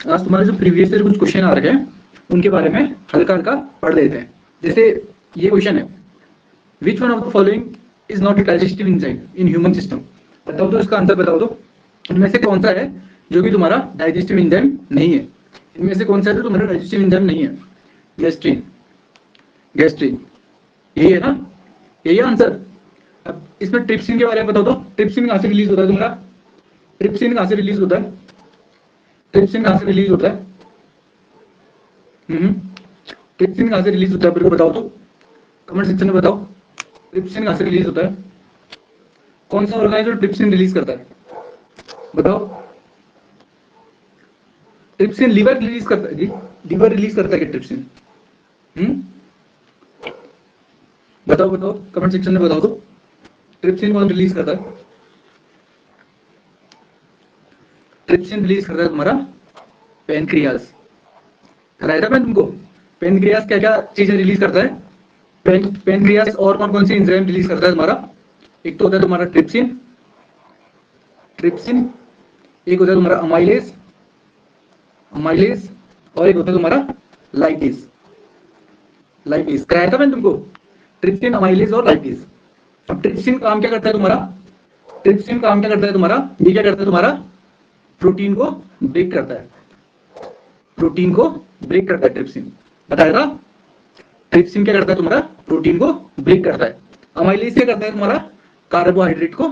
आज तुम्हारे जो प्रीवियस ईयर कुछ क्वेश्चन आ रखे हैं उनके बारे में हल्का हल्का पढ़ लेते हैं। जैसे ये क्वेश्चन है, विच one of the following is not a digestive enzyme in human system. बताओ तो इसका आंसर बताओ तो, इनमें से कौन सा है जो कि तुम्हारा डाइजेस्टिव एंजाइम नहीं है। इनमें से कौन सा है जो तुम्हारा डाइजेस्टिव एंजाइम नहीं है? गैस्ट्रिन, गैस्ट्रिन यही है ना, यही आंसर। अब इसमें ट्रिप्सिन के बारे में बताओ तो, ट्रिप्सिन कहां से रिलीज होता है तुम्हारा? ट्रिप्सिन कहां से रिलीज होता है? ट्रिप्सिन कहां से रिलीज होता है? ट्रिप्सिन कहां से रिलीज होता है, मेरे को बताओ तो, कमेंट सेक्शन में बताओ। ट्रिप्सिन कहां से रिलीज होता है? कौन सा ऑर्गन है जो ट्रिप्सिन रिलीज करता है? बताओ। ट्रिप्सिन लीवर रिलीज करता है जी, लीवर रिलीज करता है क्या ट्रिप्सिन? बताओ बताओ, कमेंट सेक्शन में बताओ तो, ट्रिप्सिन कौन रिलीज करता है? ट्रिप्सिन रिलीज करता है तुम्हारा पेनक्रियास। कराया था मैं तुमको, पेनक्रियास क्या क्या चीजें रिलीज करता है? पेनक्रियास और कौन कौन सी एंजाइम रिलीज करता है तुम्हारा? एक तो होता है तुम्हारा ट्रिप्सिन, ट्रिप्सिन, एक होता है तुम्हारा अमाइलेज, अमाइलेज, और एक होता है तुम्हारा लाइपेज, लाइपेज। कराया था मैंने तुमको, ट्रिप्सिन, अमाइलेज और लाइपेज। अब ट्रिप्सिन काम क्या करता है तुम्हारा? ट्रिप्सिन काम क्या करता है तुम्हारा? ये क्या करता है तुम्हारा? प्रोटीन को ब्रेक करता है, प्रोटीन को ब्रेक करता है ट्रिप्सिन। बताया था, ट्रिप्सिन क्या करता है तुम्हारा? प्रोटीन को ब्रेक करता है। अमाइलेज क्या करता है तुम्हारा? कार्बोहाइड्रेट को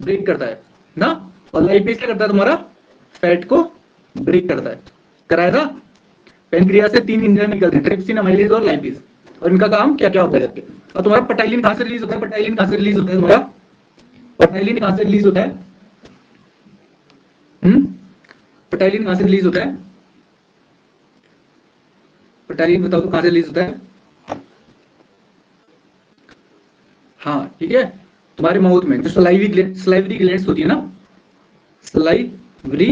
ब्रेक करता है ना। और लाइपेज क्या करता है तुम्हारा? फैट को ब्रेक करता है। कराया था। पेनक्रियास से 3 एंजाइम निकलते हैं, ट्रिप्सिन, अमाइलेज और लाइपेज, और इनका काम क्या क्या होता है करके। और तुम्हारा पटाइलिन कहां से रिलीज होता है? पटाइलिन कहां से रिलीज होता है तुम्हारा? पटाइलिन कहां से रिलीज होता है? पटाइलिन कहां से रिलीज होता है? पटाइलिन बताओ तो कहां से रिलीज होता है? हाँ ठीक है, तुम्हारे माउथ में जो सलाइवरी ग्लैंड्स होती है ना, सलाइवरी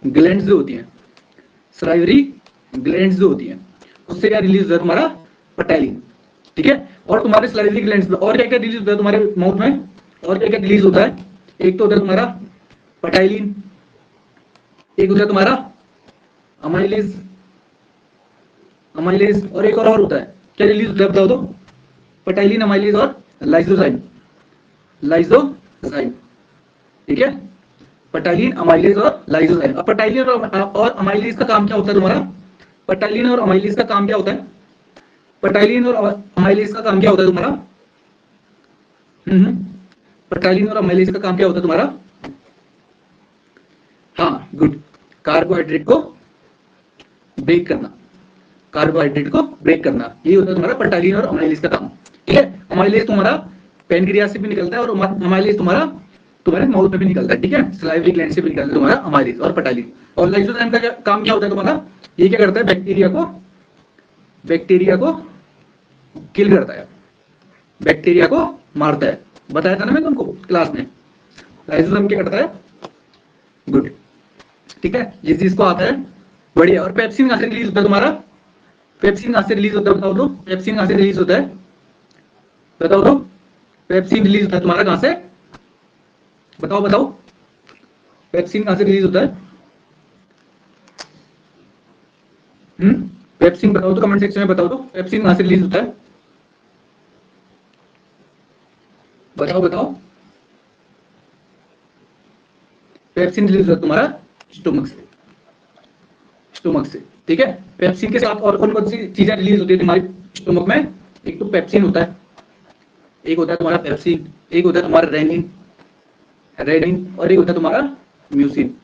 ग्लैंड्स जो होती हैं, सलाइवरी ग्लैंड्स जो होती हैं, उससे क्या रिलीज होता है तुम्हारा? पटाइलिन। ठीक है, और तुम्हारे सलाइवरी ग्लैंड्स में और क्या क्या रिलीज होता है तुम्हारे माउथ में? और क्या क्या रिलीज होता है? एक तो होता है तुम्हारा पटाइलिन, एक होता है तुम्हारा अमाइलेज, अमाइलेज, और एक और होता है, क्या रिलीज होता है बताओ तो? पटाइलिन, अमाइलेज और लाइसोजाइम, लाइसोजाइम। ठीक है, पटाइलिन, अमाइलेज और लाइसोजाइम। अब पटाइलिन और अमाइलेज का काम क्या होता है तुम्हारा? पटाइलिन और अमाइलेज का काम क्या होता है? पटाइलिन और अमाइलेज का काम क्या होता है तुम्हारा? पटाइलिन और अमाइलेज का काम क्या होता है तुम्हारा? हाँ गुड, कार्बोहाइड्रेट को ब्रेक करना, कार्बोहाइड्रेट को ब्रेक करना, ये होता है तुम्हारा पटाइलिन और अमाइलेज का काम। ठीक है, अमाइलेज तुम्हारा पेनक्रियास से भी निकलता है और अमाइलेज तुम्हारा तुम्हारे माउथ में भी निकलता है। ठीक है, सलाइवरी ग्लैंड से भी निकलता है तुम्हारा अमाइलेज और पटाइलिन। और लाइसोजाइम का काम क्या होता है तुम्हारा? ये क्या करता है? बैक्टीरिया को किल करता है, बैक्टीरिया को मारता है। बताया था ना मैं तुमको क्लास में, लाइसोजाइम क्या करता है? गुड, ठीक है, जिस चीज को आता है बढ़िया। और पेप्सिन कहां से रिलीज होता है तुम्हारा? पेप्सिन कहां से रिलीज होता है बताओ तो, पेप्सिन कहां से रिलीज होता है? बताओ तो, पेप्सिन रिलीज होता है तुम्हारा कहां से? बताओ बताओ, पेप्सिन कहां से रिलीज होता है? पेप्सिन बताओ तो, कमेंट सेक्शन में बताओ तो, पेप्सिन कहां से रिलीज होता है? बताओ बताओ, पेप्सिन रिलीज होता है तुम्हारा स्टोमक से, स्टोमक से। ठीक है, पेप्सिन के साथ और कौन कौन सी चीजें रिलीज होती है तुम्हारी स्टोमक में? एक तो पेप्सिन होता है, एक होता है तुम्हारा पेप्सिन, एक होता है तुम्हारा रेनिन, रेनिन, और एक होता है तुम्हारा म्यूसिन।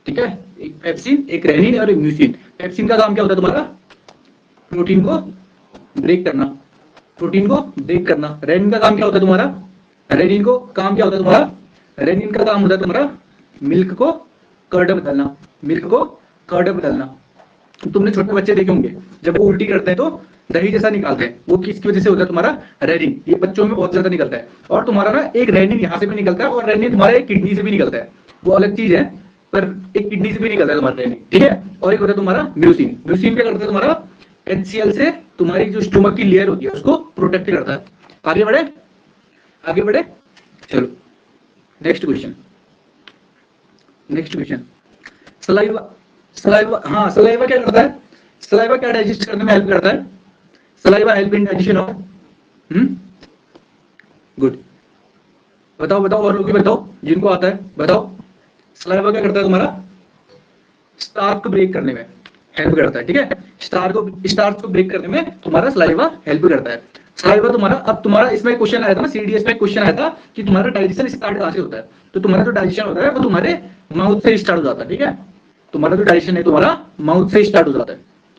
ठीक है, एक पेप्सिन, एक रेनिन और एक म्यूसिन। पेप्सिन का काम क्या होता है तुम्हारा? प्रोटीन को ब्रेक करना, प्रोटीन को ब्रेक करना। रेनिन का काम क्या होता है तुम्हारा? रेनिन को काम क्या होता है तुम्हारा? रेनिन का काम होता है तुम्हारा मिल्क को कर्ड में बदलना, मिल्क को कर्ड में बदलना। तुमने छोटे बच्चे देखे होंगे, जब वो उल्टी करते हैं तो दही जैसा निकालते हैं, वो किसकी वजह से होता है तुम्हारा? रेनिन। ये बच्चों में बहुत ज्यादा निकलता है। और तुम्हारा ना एक रेनिन यहाँ से भी निकलता है, और रेनिन तुम्हारे एक किडनी से भी निकलता है, वो अलग चीज है, पर एक किडनी से भी निकलता है तुम्हारा रेनिन। ठीक है, और एक होता है तुम्हारा म्यूसिन। म्यूसिन क्या करता है तुम्हारा? HCl से तुम्हारी जो स्टोमक की लेयर होती है उसको प्रोटेक्ट करता है। आगे बढ़े, आगे बढ़े, चलो next question, next question. Saliva, saliva, हाँ सलाइवा क्या करता है, सलाइवा क्या डाइजेस्ट करने में हेल्प करता है, saliva help in digestion of, good, बताओ बताओ और लोग भी बताओ जिनको आता है बताओ, सलाइवा क्या करता है तुम्हारा, स्टार्च को ब्रेक करने में हेल्प करता है, ठीक है, स्टार्च को ब्रेक करने में तुम्हारा सलाइवा हेल्प करता है। सलाइवा तुम्हारा, अब तुम्हारा इसमें क्वेश्चन आया था ना, सीडीएस में क्वेश्चन आया था कि तुम्हारा डाइजेशन स्टार्ट कहां से होता है, तो तुम्हारा जो डाइजेशन होता है वो तुम्हारे माउथ से स्टार्ट हो जाता है, ठीक है, तुम्हारा जो डाइजेशन है तुम्हारा माउथ से स्टार्ट हो जाता है,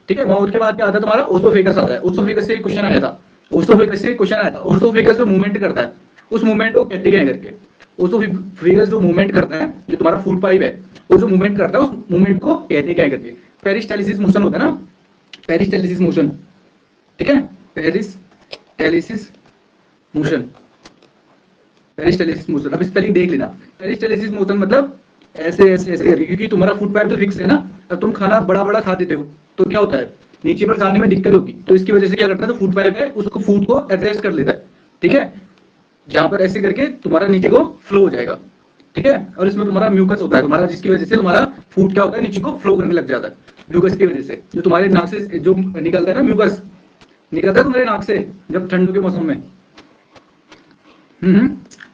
ठीक है, माउथ के बाद क्या आता है तुम्हारा ओसोफेगस आता है, ओसोफेगस से क्वेश्चन आया था, ओसोफेगस से क्वेश्चन आया था, ओसोफेगस जो मूवमेंट करता है उस मूवमेंट को कहते हैं करके, ओसोफेगस जो मूवमेंट करता है, जो तुम्हारा फूड पाइप है वो जो मूवमेंट करता है उस मूवमेंट को कहते क्या करके, पेरिस्टालिसिस मोशन होता है ना, पेरिस्टालिसिस मोशन, ठीक है, पेरिस्टालिसिस मोशन, पेरिस्टालिसिस मोशन, अब स्पेलिंग देख लेना, पेरिस्टालिसिस मोशन मतलब ऐसे ऐसे ऐसे करके, क्योंकि तुम्हारा फूड पाइप तो फिक्स है ना, अब तुम खाना बड़ा बड़ा खा देते हो तो क्या होता है नीचे पर जाने में दिक्कत होगी, तो इसकी वजह से क्या करता है, तो फूड पाइप है उसको फूड को एडजस्ट कर लेता है, ठीक है, जहां पर ऐसे करके तुम्हारा नीचे को फ्लो हो जाएगा, ठीक है, और इसमें तुम्हारा म्यूकस होता है तुम्हारा, जिसकी वजह से तुम्हारा फूड क्या होता है नीचे को फ्लो करने लग जाता है, म्यूकस की वजह से, जो तुम्हारे नाक से जो निकलता है ना, म्यूकस निकलता है तुम्हारे नाक से जब ठंड के मौसम में,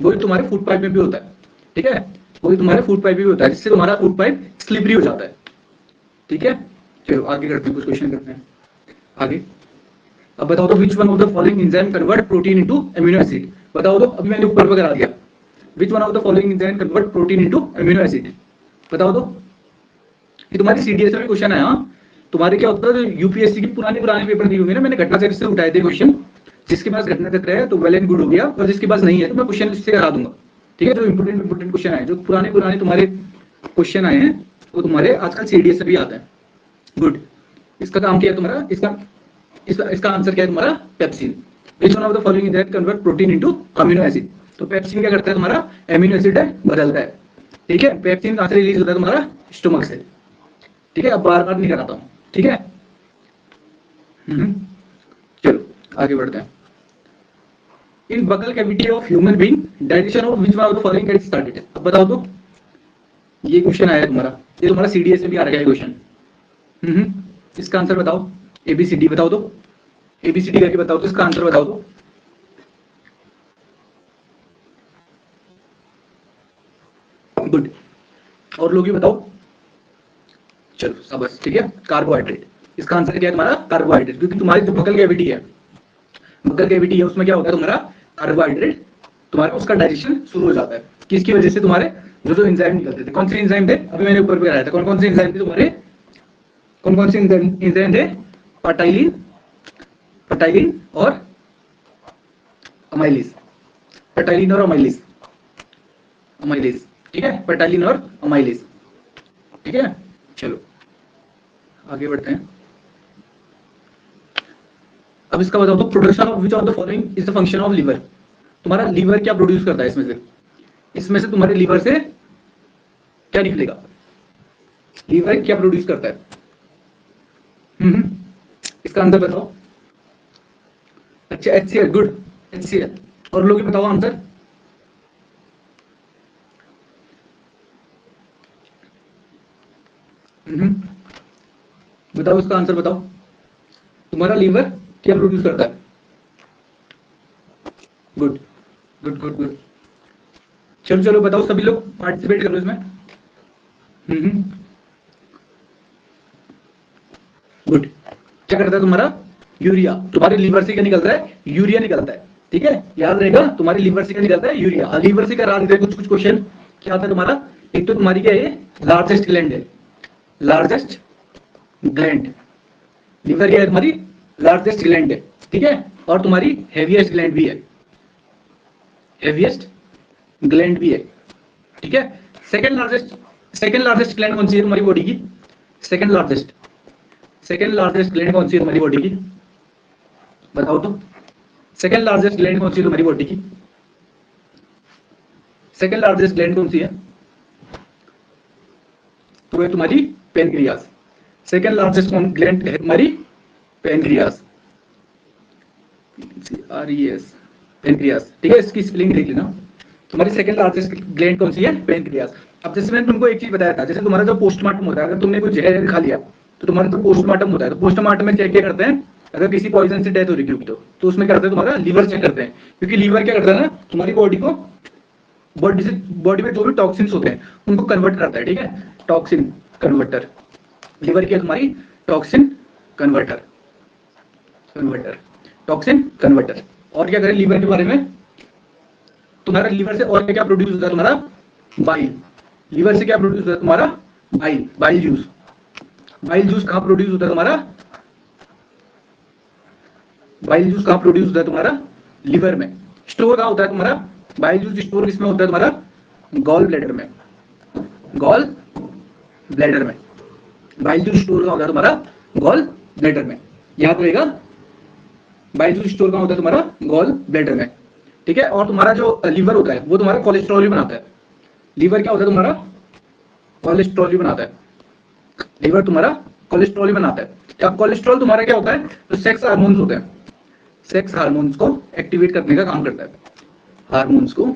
वो तुम्हारे फूड पाइप में भी होता है, ठीक है, वो तुम्हारे फूड पाइप में भी होता है, जिससे तुम्हारा फूड पाइप स्लिपरी हो जाता है, ठीक है, चलो आगे करते हैं, कुछ क्वेश्चन करते हैं आगे। अब बताओ तो विच one of the following enzyme convert protein into amino acid, बताओ तो, अभी मैंने ऊपर पर करा दिया, विच one of the following enzyme convert protein into amino acid, बताओ तो, ये तुम्हारी सीडीएस में क्वेश्चन है, हाँ तुम्हारे क्या होता है, यूपीएससी की पुराने पेपर दिए होंगे ना, मैंने घटना चक्र से उठाए थे क्वेश्चन, जिसके पास घटना चक्र है तो वेल एंड गुड हो गया, और जिसके पास नहीं है तो मैं क्वेश्चन से करा दूंगा, ठीक है, जो इंपोर्टेंट क्वेश्चन आए, जो पुराने तुम्हारे क्वेश्चन आए हैं वो तुम्हारे आजकल सीडीएस से भी आते हैं, गुड, इसका काम क्या है तुम्हारा, इसका आंसर क्या है तुम्हारा, pepsin, which one of the following enzyme convert protein into amino acid, तो पेप्सिन क्या करता है तुम्हारा, अमीनो एसिड है बदलता है, ठीक है, पेप्सिन कहां से रिलीज होता है तुम्हारा, स्टोमक से, ठीक है, अब बार बार नहीं कराता हूं, ठीक है, चलो आगे बढ़ते हैं। In buccal cavity of human being digestion of which one of the following get started, अब बताओ तो, ये क्वेश्चन आया तुम्हारा, ये तुम्हारा सीडीएस में भी आ रहा है क्वेश्चन, इसका आंसर बताओ, एबीसीडी बताओ तो, एबीसीडी करके बताओ तो इसका आंसर बताओ तो, गुड, और लोग भी बताओ, चलो शाबाश, ठीक है, कार्बोहाइड्रेट, इसका आंसर क्या है तुम्हारा, कार्बोहाइड्रेट, क्योंकि तुम्हारी जो बकल कैविटी है, बकल कैविटी है उसमें क्या होता है तुम्हारा, कार्बोहाइड्रेट, तुम्हारा उसका डाइजेशन शुरू हो जाता है, किसकी वजह से, तुम्हारे जो एंजाइम निकलते थे, कौन से एंजाइम थे, अभी मैंने ऊपर भी कराया था, कौन कौन से एंजाइम थे तुम्हारे, कौन कौन से एंजाइम थे, पटाइलिन और अमाइलिस, पटाइलिन और अमाइलिस, ठीक है, पटाइलिन और अमाइलिस, ठीक है, चलो आगे बढ़ते हैं। अब इसका बताओ तो, production of which of the following is the function of liver, तुम्हारा लीवर क्या प्रोड्यूस करता है, इसमें से तुम्हारे लीवर से क्या निकलेगा, लीवर क्या प्रोड्यूस करता है, इसका आंसर बताओ, अच्छा HCl, गुड, HCl, और लोग बताओ आंसर, बताओ इसका आंसर बताओ, तुम्हारा लीवर क्या प्रोड्यूस करता है, गुड गुड गुड गुड, चलो चलो बताओ, सभी लोग पार्टिसिपेट करो इसमें, गुड, क्या करता है तुम्हारा, यूरिया, तुम्हारे लीवर से क्या निकलता है, यूरिया निकलता है, ठीक है, याद रहेगा, तुम्हारे लीवर से क्या निकलता है, यूरिया, लीवर से करा देते हैं कुछ क्वेश्चन, क्या आता है तुम्हारा, एक तो तुम्हारी क्या है, लार्जेस्ट ग्लैंड है, लार्जेस्ट ग्लैंड, लीवर क्या है तुम्हारी, लार्जेस्ट ग्लैंड है, ठीक है, और तुम्हारी हेवीएस्ट ग्लैंड भी है, हेवीएस्ट ग्लैंड भी है, ठीक है, सेकंड लार्जेस्ट ग्लैंड कौन सी है तुम्हारी बॉडी की, सेकंड लार्जेस्ट ग्लैंड कौन सी है तुम्हारी बॉडी की, बताओ तो, सेकंड लार्जेस्ट ग्लैंड कौन सी है तुम्हारी बॉडी की, सेकंड लार्जेस्ट ग्लैंड कौन सी है, तो है तुम्हारी पेनक्रियास, सेकंड लार्जेस्ट ग्लैंड है तुम्हारी पेनक्रियास, पेनक्रियास, ठीक है, इसकी स्पेलिंग देख लेना, तुम्हारी सेकंड लार्जेस्ट ग्लैंड कौन सी है, पेनक्रियास, अब जैसे मैंने तुमको एक चीज बताया था, जैसे तुम्हारा जो पोस्टमार्टम होता है, अगर तुमने कुछ जहर खा लिया तो तुम्हारा जो पोस्टमार्टम होता है, तो पोस्टमार्टम में चेक क्या करते हैं, अगर किसी पॉइजन से डेथ हो रही होगी तो उसमें करते हैं तुम्हारा लीवर चेक करते हैं, क्योंकि लीवर क्या करता है ना, तुम्हारी बॉडी में जो भी टॉक्सिन्स होते हैं उनको कन्वर्ट करता है, ठीक है, टॉक्सिन कन्वर्टर, लीवर क्या तुम्हारी टॉक्सिन कन्वर्टर, टॉक्सिन कन्वर्टर। और क्या करें लीवर के बारे में, तुम्हारा लीवर से और क्या प्रोड्यूस होता है, तुम्हारा बाइल, लीवर से क्या प्रोड्यूस होता है तुम्हारा bile, bile juice, bile juice कहां प्रोड्यूस होता है तुम्हारा, बाइल जूस कहां प्रोड्यूस होता है तुम्हारा लीवर में। स्टोर कहां होता है तुम्हारा बाइल जूस, स्टोर किसमें होता है तुम्हारा, गॉल ब्लैडर में, गॉल ब्लैडर में बाइल जूस स्टोर कहां होता है तुम्हारा गॉल ब्लैडर में, याद रहेगा, बाइल जूस स्टोर कहां होता है तुम्हारा गॉल ब्लैडर में, ठीक है। और तुम्हारा जो लीवर होता है वो तुम्हारा कोलेस्ट्रॉल भी बनाता है, लीवर क्या होता है तुम्हारा कोलेस्ट्रॉल भी बनाता है, लीवर तुम्हारा कोलेस्ट्रॉल ही बनाता है। अब कोलेस्ट्रॉल तुम्हारा क्या होता है, तो सेक्स हार्मोन्स होते हैं, सेक्स हार्मोन्स को एक्टिवेट करने का काम करता है, हार्मोन्स को,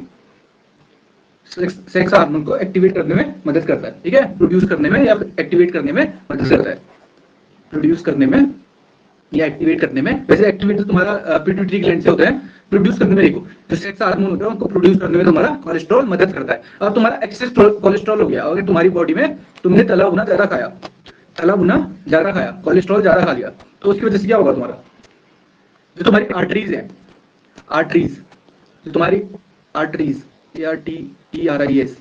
सेक्स हार्मोन को एक्टिवेट करने में मदद करता है, ठीक है, प्रोड्यूस करने में या एक्टिवेट करने में मदद करता है, प्रोड्यूस करने में या एक्टिवेट करने में। वैसे एक्टिवेट तो तुम्हारा पिट्यूटरी ग्लैंड से होता है, प्रोड्यूस करने में देखो जो सेक्स हार्मोन होता है उनको प्रोड्यूस करने में तुम्हारा कोलेस्ट्रॉल मदद करता है। अब तुम्हारा एक्सेस कोलेस्ट्रॉल हो गया, अगर तुम्हारी बॉडी में तुमने तला भुना ज्यादा खाया, तला भुना ज्यादा खाया, कोलेस्ट्रॉल ज्यादा खा लिया, तो उसकी वजह से क्या होगा, तुम्हारा जो तुम्हारी आर्टरीज है, आर्टरीज जो तुम्हारी आर्टरीज ARTERIES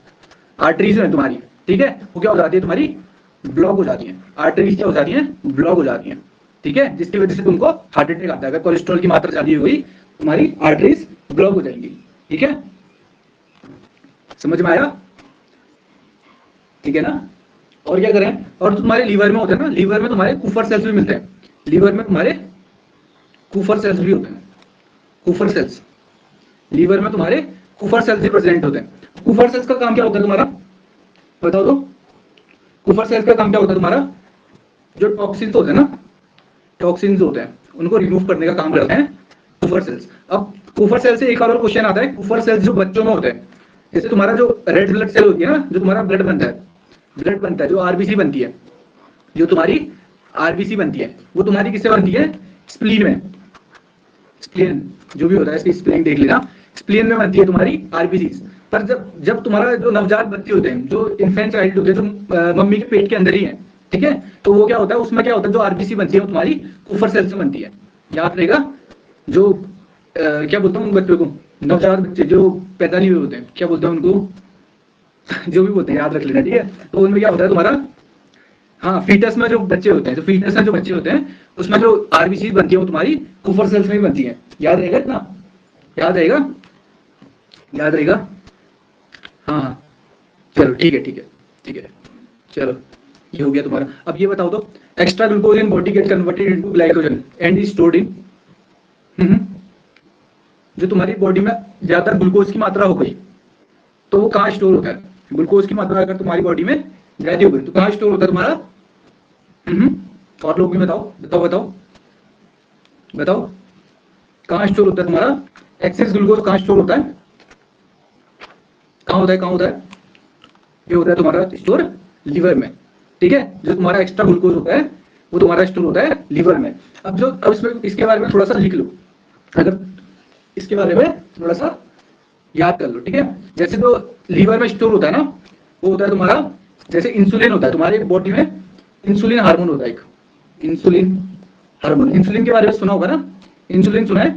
आर्टरीज है तुम्हारी, ठीक है, वो क्या हो जाती है तुम्हारी ब्लॉक हो जाती है, आर्टरीज क्या हो जाती है ब्लॉक हो जाती है, ठीक है, जिसकी वजह से तुमको हार्ट अटैक आता है। अगर कोलेस्ट्रॉल की मात्रा ज्यादा हुई तुम्हारी आर्टरीज ब्लॉक हो जाएंगी, ठीक है, समझ में आया, ठीक है ना। और क्या करें, और तुम्हारे लीवर में होते हैं ना, लीवर में तुम्हारे कुफर सेल्स भी मिलते हैं, लीवर में तुम्हारे कुफर सेल्स भी होते हैं, कुफर सेल्स, लीवर में तुम्हारे कुफर सेल्स भी प्रेजेंट होते हैं। कुफर सेल्स का काम क्या होता है तुम्हारा, बताओ तो, कुफर सेल्स का काम क्या होता है तुम्हारा, जो टॉक्सिन्स होते हैं ना, टॉक्सिन्स होते हैं उनको रिमूव करने का काम करते हैं कुफर सेल्स। अब कुफर सेल से एक और क्वेश्चन आता है, कुफर सेल्स जो बच्चों में होते हैं, जैसे तुम्हारा जो रेड ब्लड सेल होती है ना, जो तुम्हारा ब्लड बनता है, ब्लड बनता है, जो आरबीसी बनती है, जो तुम्हारी आरबीसी बनती है, वो तुम्हारी किससे बनती है, स्प्लीन में, स्प्लीन जो भी होता है इसकी स्पेलिंग देख लेना, स्प्लीन में बनती है तुम्हारी आरबीसी। पर जब तुम्हारा जो नवजात बच्चे होते हैं, जो इन्फेंट चाइल्ड होते हैं, जो मम्मी के पेट के अंदर ही है, ठीक है, तो वो क्या होता है, उसमें क्या होता है, जो आरबीसी बनती है वो तुम्हारी कुफर सेल से बनती है, याद रहेगा। जो क्या बोलता हूँ बच्चों को, नवजात बच्चे जो पैदा नहीं हुए होते हैं, क्या बोलते हैं उनको, जो भी बोलते हैं याद रख लेना, ठीक है। तो उनमें क्या होता है तुम्हारा, हाँ, फीटस में जो बच्चे होते हैं, जो फीटस में जो बच्चे होते हैं उसमें जो आरबीसी बनती है वो तुम्हारी कुफर सेल्स में ही बनती है, याद रहेगा इतना, याद रहेगा, याद रहेगा, हाँ चलो ठीक है ठीक है ठीक है, चलो ये हो गया तुम्हारा। अब ये बताओ तो, extra glucose in body get converted into glycogen and is stored in, जो तुम्हारी बॉडी में ज्यादा ग्लूकोज की मात्रा हो गई तो वो कहाँ स्टोर होता है, ग्लूकोज की मात्रा अगर तुम्हारी बॉडी में ज्यादा हो गई तो कहाँ स्टोर होता है तुम्हारा, और लोग भी बताओ बताओ बताओ बताओ, कहाँ स्टोर होता है तुम्हारा एक्सेस ग्लूकोज, कहाँ स्टोर होता है, कहाँ होता है, कहाँ होता है, ये होता है तुम्हारा स्टोर लीवर में, ठीक है, जो तुम्हारा एक्स्ट्रा ग्लूकोज होता है वो तुम्हारा स्टोर होता है लीवर में। अब इसमें इसके बारे में थोड़ा सा लिख लो, अगर इसके बारे में थोड़ा सा याद कर लो, ठीक है। जैसे तो लीवर में स्टोर होता है ना, वो होता है तुम्हारा, जैसे इंसुलिन होता है तुम्हारी बॉडी में, इंसुलिन हार्मोन होता है एक, इंसुलिन हार्मोन, इंसुलिन के बारे में सुना होगा ना, इंसुलिन सुना है,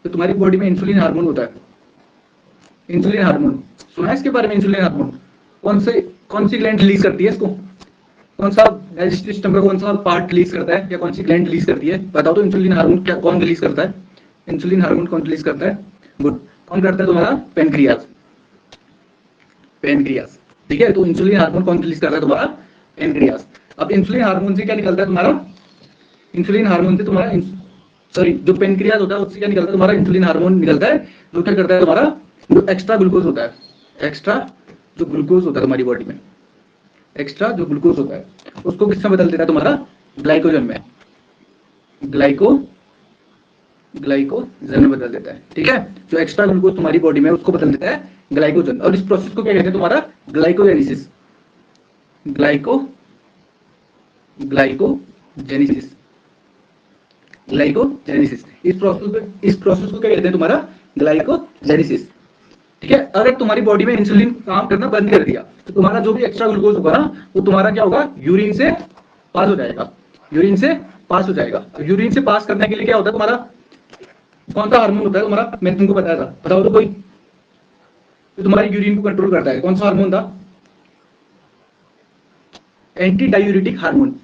तो तुम्हारी बॉडी में इंसुलिन हार्मोन होता है, इंसुलिन हार्मोन सुना है इसके बारे में, इंसुलिन हार्मोन कौन सी ग्लैंड रिलीज करती है इसको, कौन सा डाइजेस्टिव सिस्टम का कौन सा पार्ट रिलीज करता है, या कौन सी ग्लैंड रिलीज करती है, बताओ तो, इंसुलिन हार्मोन क्या कौन रिलीज करता है, इंसुलिन हार्मोन कौन रिलीज करता है, गुड, कौन करता है तुम्हारा पेनक्रियास, पेनक्रियास, ठीक है, तो इंसुलिन हार्मोन कौन रिलीज करता है तुम्हारा पेनक्रियास। अब इंसुलिन हार्मोन से क्या निकलता है तुम्हारा, इंसुलिन हार्मोन से तुम्हारा, सॉरी, जो पेनक्रियास होता है उससे क्या निकलता है तुम्हारा, इंसुलिन हार्मोन निकलता है, जो क्या करता है तुम्हारा, जो एक्स्ट्रा ग्लूकोज होता है, एक्स्ट्रा जो ग्लूकोज होता है तुम्हारी बॉडी में, एक्स्ट्रा जो ग्लूकोज होता है उसको किसमें बदल देता है तुम्हारा, ग्लाइकोजन में, ग्लाइकोजन ग्लाइकोजन में बदल देता है। ठीक है, जो एक्स्ट्रा ग्लूकोज तुम्हारी बॉडी में है उसको बदल देता है ग्लाइकोजन, और इस प्रोसेस को क्या कहते हैं तुम्हारा ग्लाइकोजेनेसिस। ग्लाइकोजेनेसिस ग्लाइकोजेनेसिस इस प्रोसेस को क्या कहते हैं तुम्हारा ग्लाइकोजेनेसिस। ठीक है, अगर तुम्हारी बॉडी में इंसुलिन काम करना बंद कर दिया तो तुम्हारा जो भी एक्स्ट्रा ग्लूकोज होगा ना वो तुम्हारा क्या होगा, यूरिन से पास हो जाएगा। यूरिन से पास हो जाएगा। यूरिन से पास करने के लिए क्या होता है तुम्हारा, कौन सा हार्मोन होता है तुम्हारा, मैंने तुमको बताया था, बताओ तो कोई, तो तुम्हारी यूरिन को कंट्रोल करता है, कौन सा हार्मोन था, anti diuretic hormone,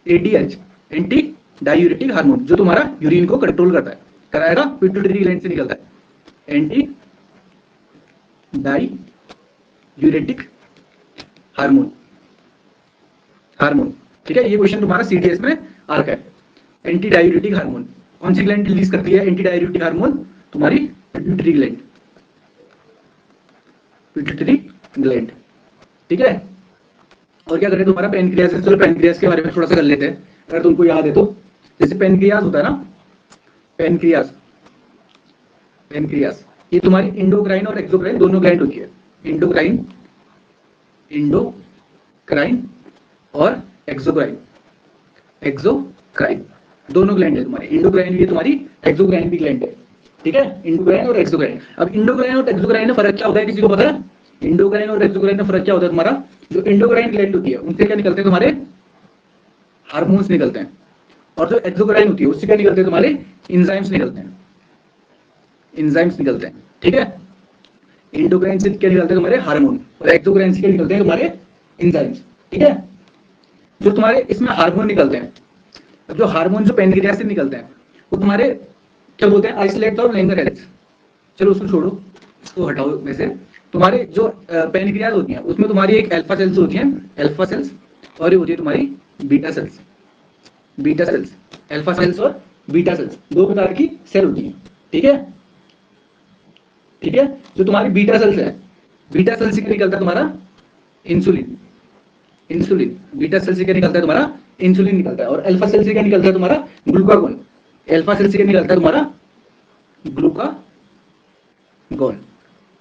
ADH, anti diuretic hormone, जो तुम्हारा यूरिन को कंट्रोल करता है, कराएगा, पिट्यूटरी ग्लैंड से निकलता है एंटी डायूरेटिक हार्मोन। ठीक है, ये क्वेश्चन तुम्हारा सीडीएस में आ रखा है। एंटी डायूरेटिक हार्मोन कौन सी ग्लैंड रिलीज करती है, एंटी डायूरेटिक हार्मोन तुम्हारी पिट्यूटरी ग्लैंड, पिट्यूटरी ग्लैंड। ठीक है, और क्या करें तुम्हारा पेनक्रियास। चलो पेनक्रियास के बारे में थोड़ा सा कर लेते हैं, अगर तुमको याद है तो। जैसे पेनक्रियास होता है ना, पेनक्रियास ये तुम्हारी इंडोक्राइन और एक्सोक्राइन दोनों ग्लैंड होती है। इंडोक्राइन और एक्सोक्राइन दोनों ग्लैंड है तुम्हारी, इंडोक्राइन भी है तुम्हारी, एक्सोक्राइन भी ग्लैंड है। ठीक है, इंडोक्राइन और एक्सोक्राइन। अब इंडोक्राइन और एक्सोक्राइन में फर्क क्या होता है, किसी को पता है? इंडोक्राइन और एक्सोक्राइन में फर्क क्या होता है तुम्हारा, जो इंडोक्राइन ग्लैंड होती है उनसे क्या निकलते हैं तुम्हारे हार्मोन्स निकलते हैं, और जो एक्सोक्राइन होती है उससे क्या निकलते हैं तुम्हारे एंजाइम्स निकलते हैं, ठीक है, इंडोक्राइन से क्या निकलते हैं तुम्हारे हार्मोन, और एक्सोक्राइन से क्या निकलते हैं तुम्हारे एंजाइम्स। ठीक है, जो तुम्हारे इसमें हार्मोन निकलते हैं, जो हार्मोन जो पेनक्रियास से निकलते हैं वो तुम्हारे क्या बोलते हैं, आइसोलेट और लैंगरहैंस। चलो उसको छोड़ो, इसको हटाओ में से। तुम्हारे जो पेनक्रियास होती हैं उसमें तुम्हारी एक अल्फा सेल्स होती हैं, अल्फा सेल्स, और ये होती है तुम्हारी बीटा सेल्स। अल्फा सेल्स और बीटा सेल्स दो प्रकार की सेल होती हैं। ठीक है, जो तुम्हारी बीटा सेल्स है, बीटा सेल से क्या निकलता है तुम्हारा इंसुलिन, बीटा सेल से क्या निकलता है तुम्हारा इंसुलिन निकलता है, और अल्फा सेल से क्या निकलता है तुम्हारा ग्लूकागोन, अल्फा सेल से क्या निकलता है तुम्हारा ग्लूकागोन,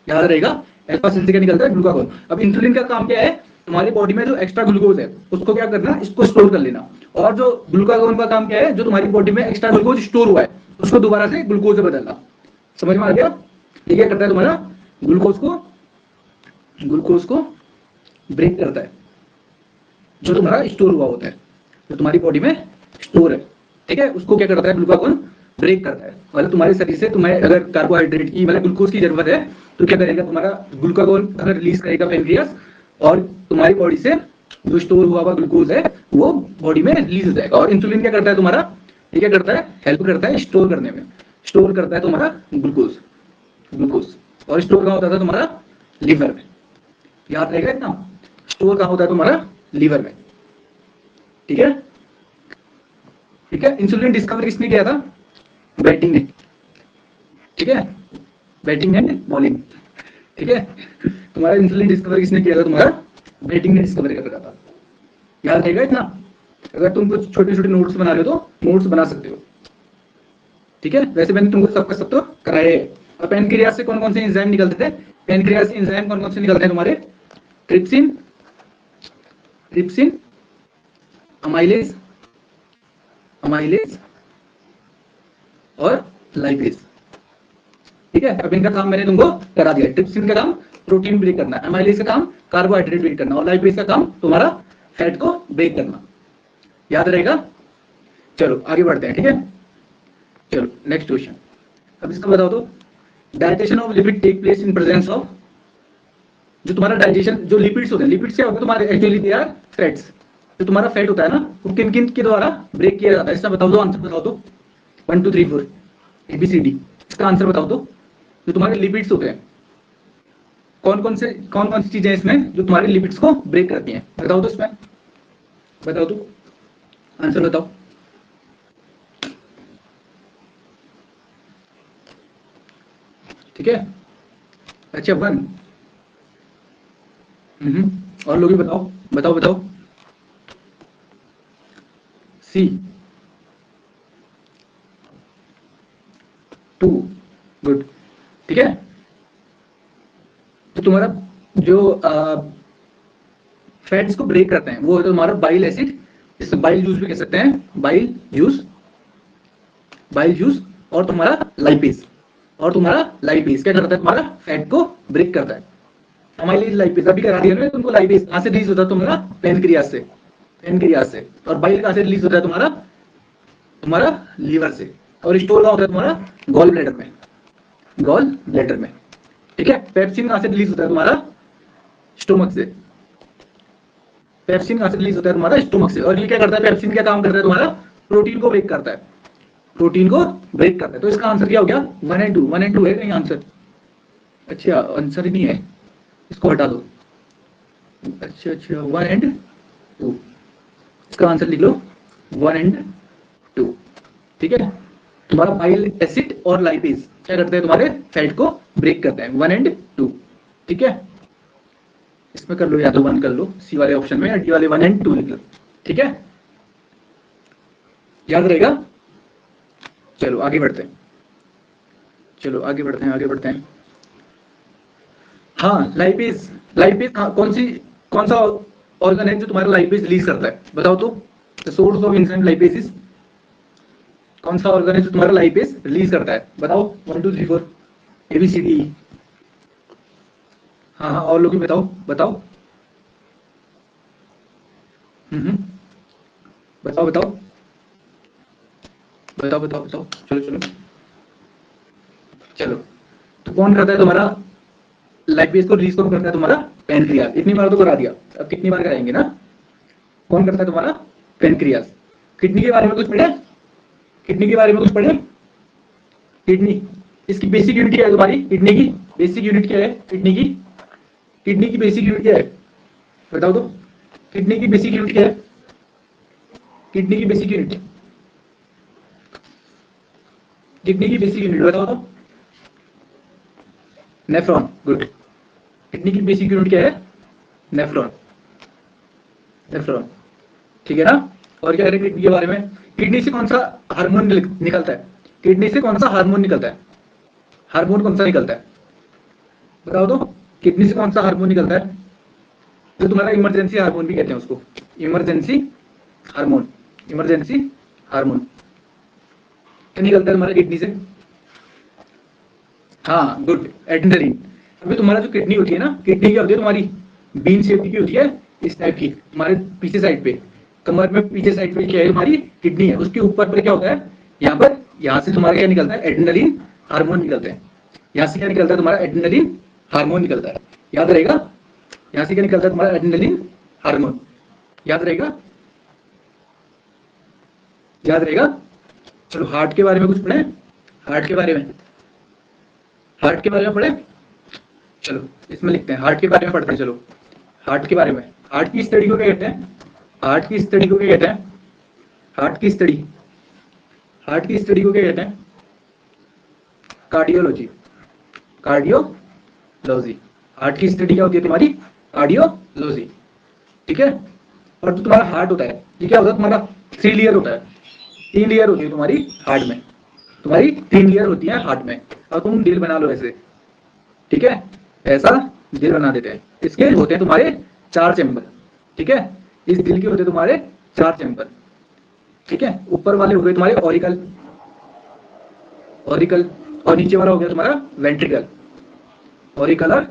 याद रहेगा, अल्फा सेल से क्या निकलता है ग्लूकागोन। अब इंसुलिन का काम क्या है, तुम्हारी बॉडी में जो एक्स्ट्रा ग्लूकोज है उसको क्या करना, इसको स्टोर कर लेना, और जो ग्लूकागोन का काम क्या है, जो तुम्हारी बॉडी में एक्स्ट्रा ग्लूकोज स्टोर हुआ है उसको दोबारा से ग्लूकोज से बदलना। समझ में आ गया? ये क्या करता है तुम्हारा ग्लूकोज को ब्रेक करता है, जो तुम्हारा स्टोर हुआ होता है, जो तुम्हारी बॉडी में स्टोर है। ठीक है, उसको क्या करता है ग्लूकागोन ब्रेक करता है। मतलब तुम्हारे शरीर से तुम्हें अगर कार्बोहाइड्रेट की मतलब ग्लूकोज की जरूरत है तो क्या करेगा तुम्हारा ग्लूकागोन अगर रिलीज करेगा पेनक्रियास, और तुम्हारी बॉडी से जो स्टोर हुआ हुआ ग्लूकोज है वो बॉडी में रिलीज हो जाएगा। और इंसुलिन क्या करता है तुम्हारा, ये क्या करता है, हेल्प करता है स्टोर करने में, स्टोर करता है तुम्हारा ग्लूकोज, और स्टोर कहाँ होता था तुम्हारा लीवर में, याद रहेगा इतना, स्टोर कहाँ होता है तुम्हारा लीवर में। ठीक है, इंसुलिन डिस्कवर किसने किया था, बेटिंग ने। ठीक है, बेटिंग एंड बॉलिंग। ठीक है, तुम्हारा इंसुलिन डिस्कवर किसने किया था, तुम्हारा बेटिंग ने डिस्कवर किया था, याद रहेगा इतना। अगर तुम कुछ छोटे छोटे नोट्स बना रहे हो तो नोट्स बना सकते हो। ठीक है, वैसे मैंने तुमको सबका सब तो कराया है। अब पेनक्रियास से कौन कौन से एंजाइम निकलते थे, पेनक्रियास से एंजाइम कौन कौन से निकलते हैं तुम्हारे, ट्रिप्सिन, अमाइलेज और लाइपेज। ठीक है, अब इनका काम मैंने तुमको करा दिया। ट्रिप्सिन का काम प्रोटीन ब्रेक करना, अमाइलेज का काम कार्बोहाइड्रेट ब्रेक करना, और लाइपेज का काम तुम्हारा फैट को ब्रेक करना, याद रहेगा। चलो आगे बढ़ते हैं। ठीक है, चलो नेक्स्ट क्वेश्चन। अब इसका बताओ तो, digestion of lipid take place in presence of, जो तुम्हारा डाइजेशन जो लिपिड्स होते हैं, लिपिड्स क्या होते हैं तुम्हारे, एक्चुअली दे आर फैट्स। जो तुम्हारा फैट होता है ना वो किन किन के द्वारा ब्रेक किया जाता है, इसका बताओ दो, आंसर बताओ तो, 1 2 3 4 ABCD, इसका आंसर बताओ तो। जो तुम्हारे लिपिड्स होते हैं, कौन कौन सी चीजें इसमें जो तुम्हारे लिपिड्स को ब्रेक करती हैं, बताओ तो, इसमें बताओ तो, आंसर बताओ। ठीक है, अच्छा 1, और लोग भी बताओ बताओ बताओ। सी, 2, गुड, ठीक है। तो तुम्हारा जो फैट्स को ब्रेक करते हैं वो है तुम्हारा बाइल एसिड, इसे बाइल जूस भी कह सकते हैं, बाइल जूस और तुम्हारा लाइपेज, क्या करता है तुम्हारा फैट को ब्रेक करता है। अमाइलेज लाइपेज अभी करा दिया ना तुमको, लाइपेज कहां से रिलीज होता है तुम्हारा पेनक्रियास से, और बाइल कहां से रिलीज होता है तुम्हारा लीवर से, और स्टोर कहां होता है तुम्हारा गॉल ब्लैडर में, ठीक है। पेप्सिन कहां से रिलीज होता है तुम्हारा स्टोमक से, और ये क्या करता है, पेप्सिन क्या काम करता है तुम्हारा प्रोटीन को ब्रेक करता है, तो इसका आंसर क्या हो गया 1 एंड 2 है कहीं आंसर, अच्छा आंसर ही नहीं है, इसको हटा दो, अच्छा 1 एंड 2, इसका आंसर लिख लो 1 एंड 2, ठीक है। तुम्हारा बाइल एसिड और लाइपेज क्या करते हैं तुम्हारे फैट को ब्रेक करते हैं, 1 एंड 2, ठीक है। इसमें कर लो या तो 1 कर लो सी वाले ऑप्शन में, या डी वाले 1 एंड 2 लिख लो, ठीक है, याद रहेगा। चलो आगे बढ़ते हैं, हाँ लाइपेज, हाँ, कौन सा ऑर्गन है जो तुम्हारा लाइपेज रिलीज करता है, बताओ तो, the source of insulin lipase, कौन सा ऑर्गन है जो तुम्हारा लाइपेज रिलीज करता है, बताओ 1 2 3 4 ABCD, हाँ और लोग भी बताओ, बताओ, चलो, तो कौन करता है तुम्हारा लाइपेज को रिलीज, कौन करता है तुम्हारा पेनक्रियास, इतनी बार तो करा दिया, अब कितनी बार कराएंगे ना, कौन करता है तुम्हारा पेनक्रियास। किडनी के बारे में कुछ पढ़े, किडनी, इसकी बेसिक यूनिट क्या है तुम्हारी, किडनी की बेसिक यूनिट क्या है, किडनी की बेसिक यूनिट क्या है, बताओ तो, किडनी की बेसिक यूनिट क्या है, बताओ तो, नेफ्रॉन, गुड, किडनी की बेसिक यूनिट क्या है, नेफ्रॉन, ठीक है ना। और क्या करें किडनी के बारे में, किडनी से कौन सा हार्मोन निकलता है, हार्मोन कौन सा निकलता है, बताओ तो, किडनी से कौन सा हार्मोन निकलता है, तो तुम्हारा इमरजेंसी हार्मोन भी कहते हैं उसको, इमरजेंसी हार्मोन, क्या निकलता है तुम्हारा किडनी से, हाँ गुड, एड्रेनलिन। अभी तुम्हारा जो किडनी होती है ना, किडनी क्या होती है तुम्हारी, बीन शेप की होती है, इस टाइप की, तुम्हारे पीछे साइड पे, कमर में पीछे साइड पे क्या है तुम्हारी किडनी है, उसके ऊपर पर क्या होता है, यहाँ से तुम्हारा क्या निकलता है, एड्रेनलिन हार्मोन निकलते हैं, यहाँ से क्या निकलता है तुम्हारा एड्रेनलिन हार्मोन निकलता है, याद रहेगा, यहाँ से क्या निकलता है तुम्हारा एड्रेनलिन हार्मोन, याद रहेगा। चलो हार्ट के बारे में कुछ पढ़े, हार्ट के बारे में पढ़े, चलो इसमें लिखते हैं, हार्ट के बारे में पढ़ते हैं, चलो हार्ट के बारे में, हार्ट की स्टडी को क्या कहते हैं, हार्ट की स्टडी को क्या कहते हैं, कार्डियोलॉजी, हार्ट की स्टडी क्या होती है तुम्हारी, कार्डियोलॉजी, ठीक है। और जो तुम्हारा हार्ट होता है ये क्या होता है तुम्हारा 3 लेयर होता है, 3 लेयर होती है तुम्हारी हार्ट में, 3 लेयर होती है हार्ट में, और तुम दिल बना लो ऐसे, ठीक है, ऐसा दिल बना देते हैं, इसके होते हैं तुम्हारे 4 चैम्बर, ठीक है, इस दिल के होते हैं तुम्हारे 4 चैम्बर, ठीक है। ऊपर वाले हो गए तुम्हारे ऑरिकल, और नीचे वाला हो गया तुम्हारा वेंट्रिकल, ऑरिकल और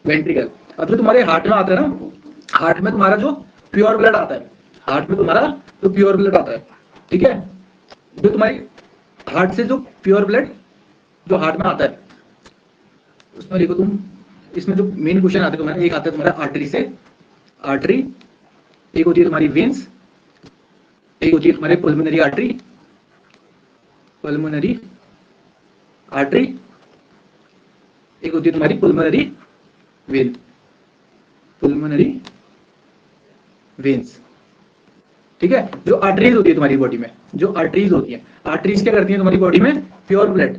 वेंट्रिकल। अब जो तुम्हारे हार्ट में आता है ना, हार्ट में तुम्हारा जो प्योर ब्लड आता है, ठीक है, जो तुम्हारी हार्ट से जो प्योर ब्लड जो हार्ट में आता है, उसमें देखो तुम, इसमें जो मेन क्वेश्चन आते हैं तुम्हारे, एक आता है तुम्हारा आर्टरी, एक होती है तुम्हारी वेन्स, एक होती है तुम्हारे पुल्मोनरी आर्टरी, एक होती है तुम्हारी पुल्मोनरी वेन्स, ठीक है। जो आर्टरीज होती है तुम्हारी बॉडी में, आर्टरीज क्या करती है तुम्हारी बॉडी में, प्योर ब्लड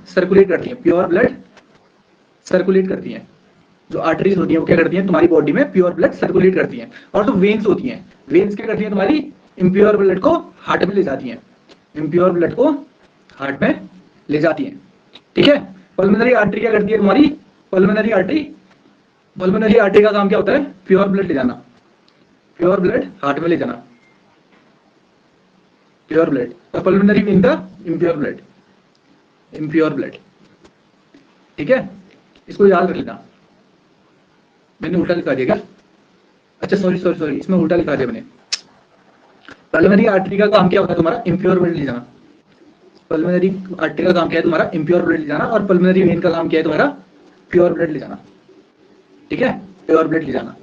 सर्कुलेट करती है, जो आर्टरीज होती है वो क्या करती हैं तुम्हारी बॉडी में, प्योर ब्लड सर्कुलेट करती हैं। और जो वेन्स होती हैं, वेन्स क्या करती हैं तुम्हारी इम्प्योर ब्लड को हार्ट में ले जाती हैं, इम्प्योर ब्लड को हार्ट में ले जाती है। ठीक है, पल्मोनरी आर्टरी क्या करती है तुम्हारी? पल्मोनरी आर्टरी का काम क्या होता है? प्योर ब्लड ले जाना, प्योर ब्लड हार्ट में ले जाना, pure blood. Pulmonary mean the impure blood. ठीक है, इसको याद रख लेना। मैंने उल्टा लिखा दिया क्या? अच्छा सॉरी, इसमें उल्टा लिखा दिया मैंने। पल्मोनरी आर्टरी का काम क्या होता है तुम्हारा? इम्प्योर ब्लड ले जाना। पल्मोनरी आर्टरी का काम क्या है तुम्हारा? इम्प्योर ब्लड ले जाना। और पल्मोनरी वेन का काम क्या है तुम्हारा? प्योर ब्लड ले जाना। ठीक है, प्योर ब्लड ले जाना,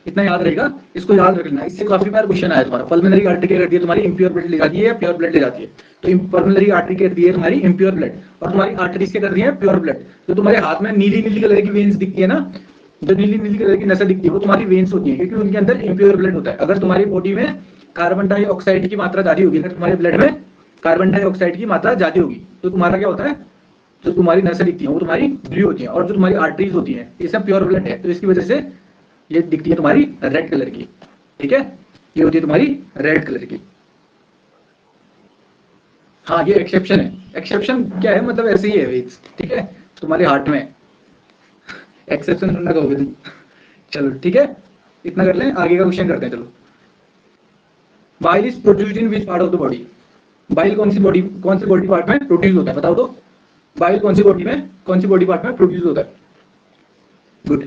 इतना याद रहेगा, इसको याद रख लेना। इससे काफी बार क्वेश्चन आया तुम्हारा। पल्मोनरी आर्टरी क्या करती है तुम्हारी? इम्प्योर ब्लड ले जाती है या प्योर ब्लड ले जाती है? तो पल्मोनरी आर्टरी करती है तुम्हारी इम्प्योर ब्लड, और तुम्हारी आर्टरीज क्या कर रही है? Pure blood. तो तुम्हारे हाथ में नीली नीली कलर की वेन्स दिखती है ना, जो नीली नीली कलर की नसें दिखती है वो तुम्हारी वेन्स होती है, क्योंकि उनके अंदर इम्प्योर ब्लड होता है। अगर तुम्हारी बॉडी में कार्बन डाइऑक्साइड की मात्रा ज्यादा होगी, अगर तुम्हारे ब्लड में कार्बन डाइऑक्साइड की मात्रा ज्यादा होगी, तो तुम्हारा क्या होता है? जो तुम्हारी नसें दिखती हैं वो तुम्हारी ब्लू होती हैं, और जो तुम्हारी आर्टरीज होती हैं ये सब प्योर ब्लड है, तो इसकी वजह से ये दिखती है तुम्हारी रेड कलर की। ठीक है, ये होती है तुम्हारी रेड कलर की। हाँ, ये एक्सेप्शन है। एक्सेप्शन क्या है? मतलब ऐसे ही है वेट्स। ठीक है, तुम्हारे हार्ट में एक्सेप्शन ना कहोगे तुम। चलो ठीक है, इतना कर लें, आगे का क्वेश्चन करते हैं। चलो, bile is produced in which part of the body? Bile कौन सी बॉडी पार्ट में प्रोड्यूस होता है? बताओ तो, बाइल कौन सी बॉडी पार्ट में प्रोड्यूस होता है? गुड,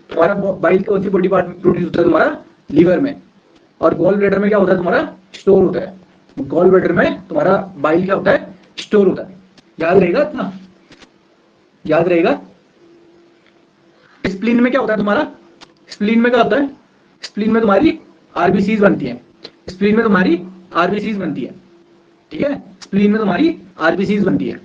तुम्हारा बाइल कौन सी बॉडी पार्ट में प्रोड्यूस होता है? तुम्हारा लीवर में। और गॉल ब्लैडर में क्या होता है तुम्हारा? स्टोर होता है। गॉल ब्लैडर में तुम्हारा बाइल क्या होता है? स्टोर होता है। याद रहेगा इतना? याद रहेगा? स्प्लीन में क्या होता है तुम्हारा? स्प्लीन में क्या होता है? स्प्लीन में तुम्हारी आरबीसीज बनती है। स्प्लीन में तुम्हारी आरबीसीज बनती है। ठीक है, स्प्लीन में तुम्हारी आरबीसीज बनती है।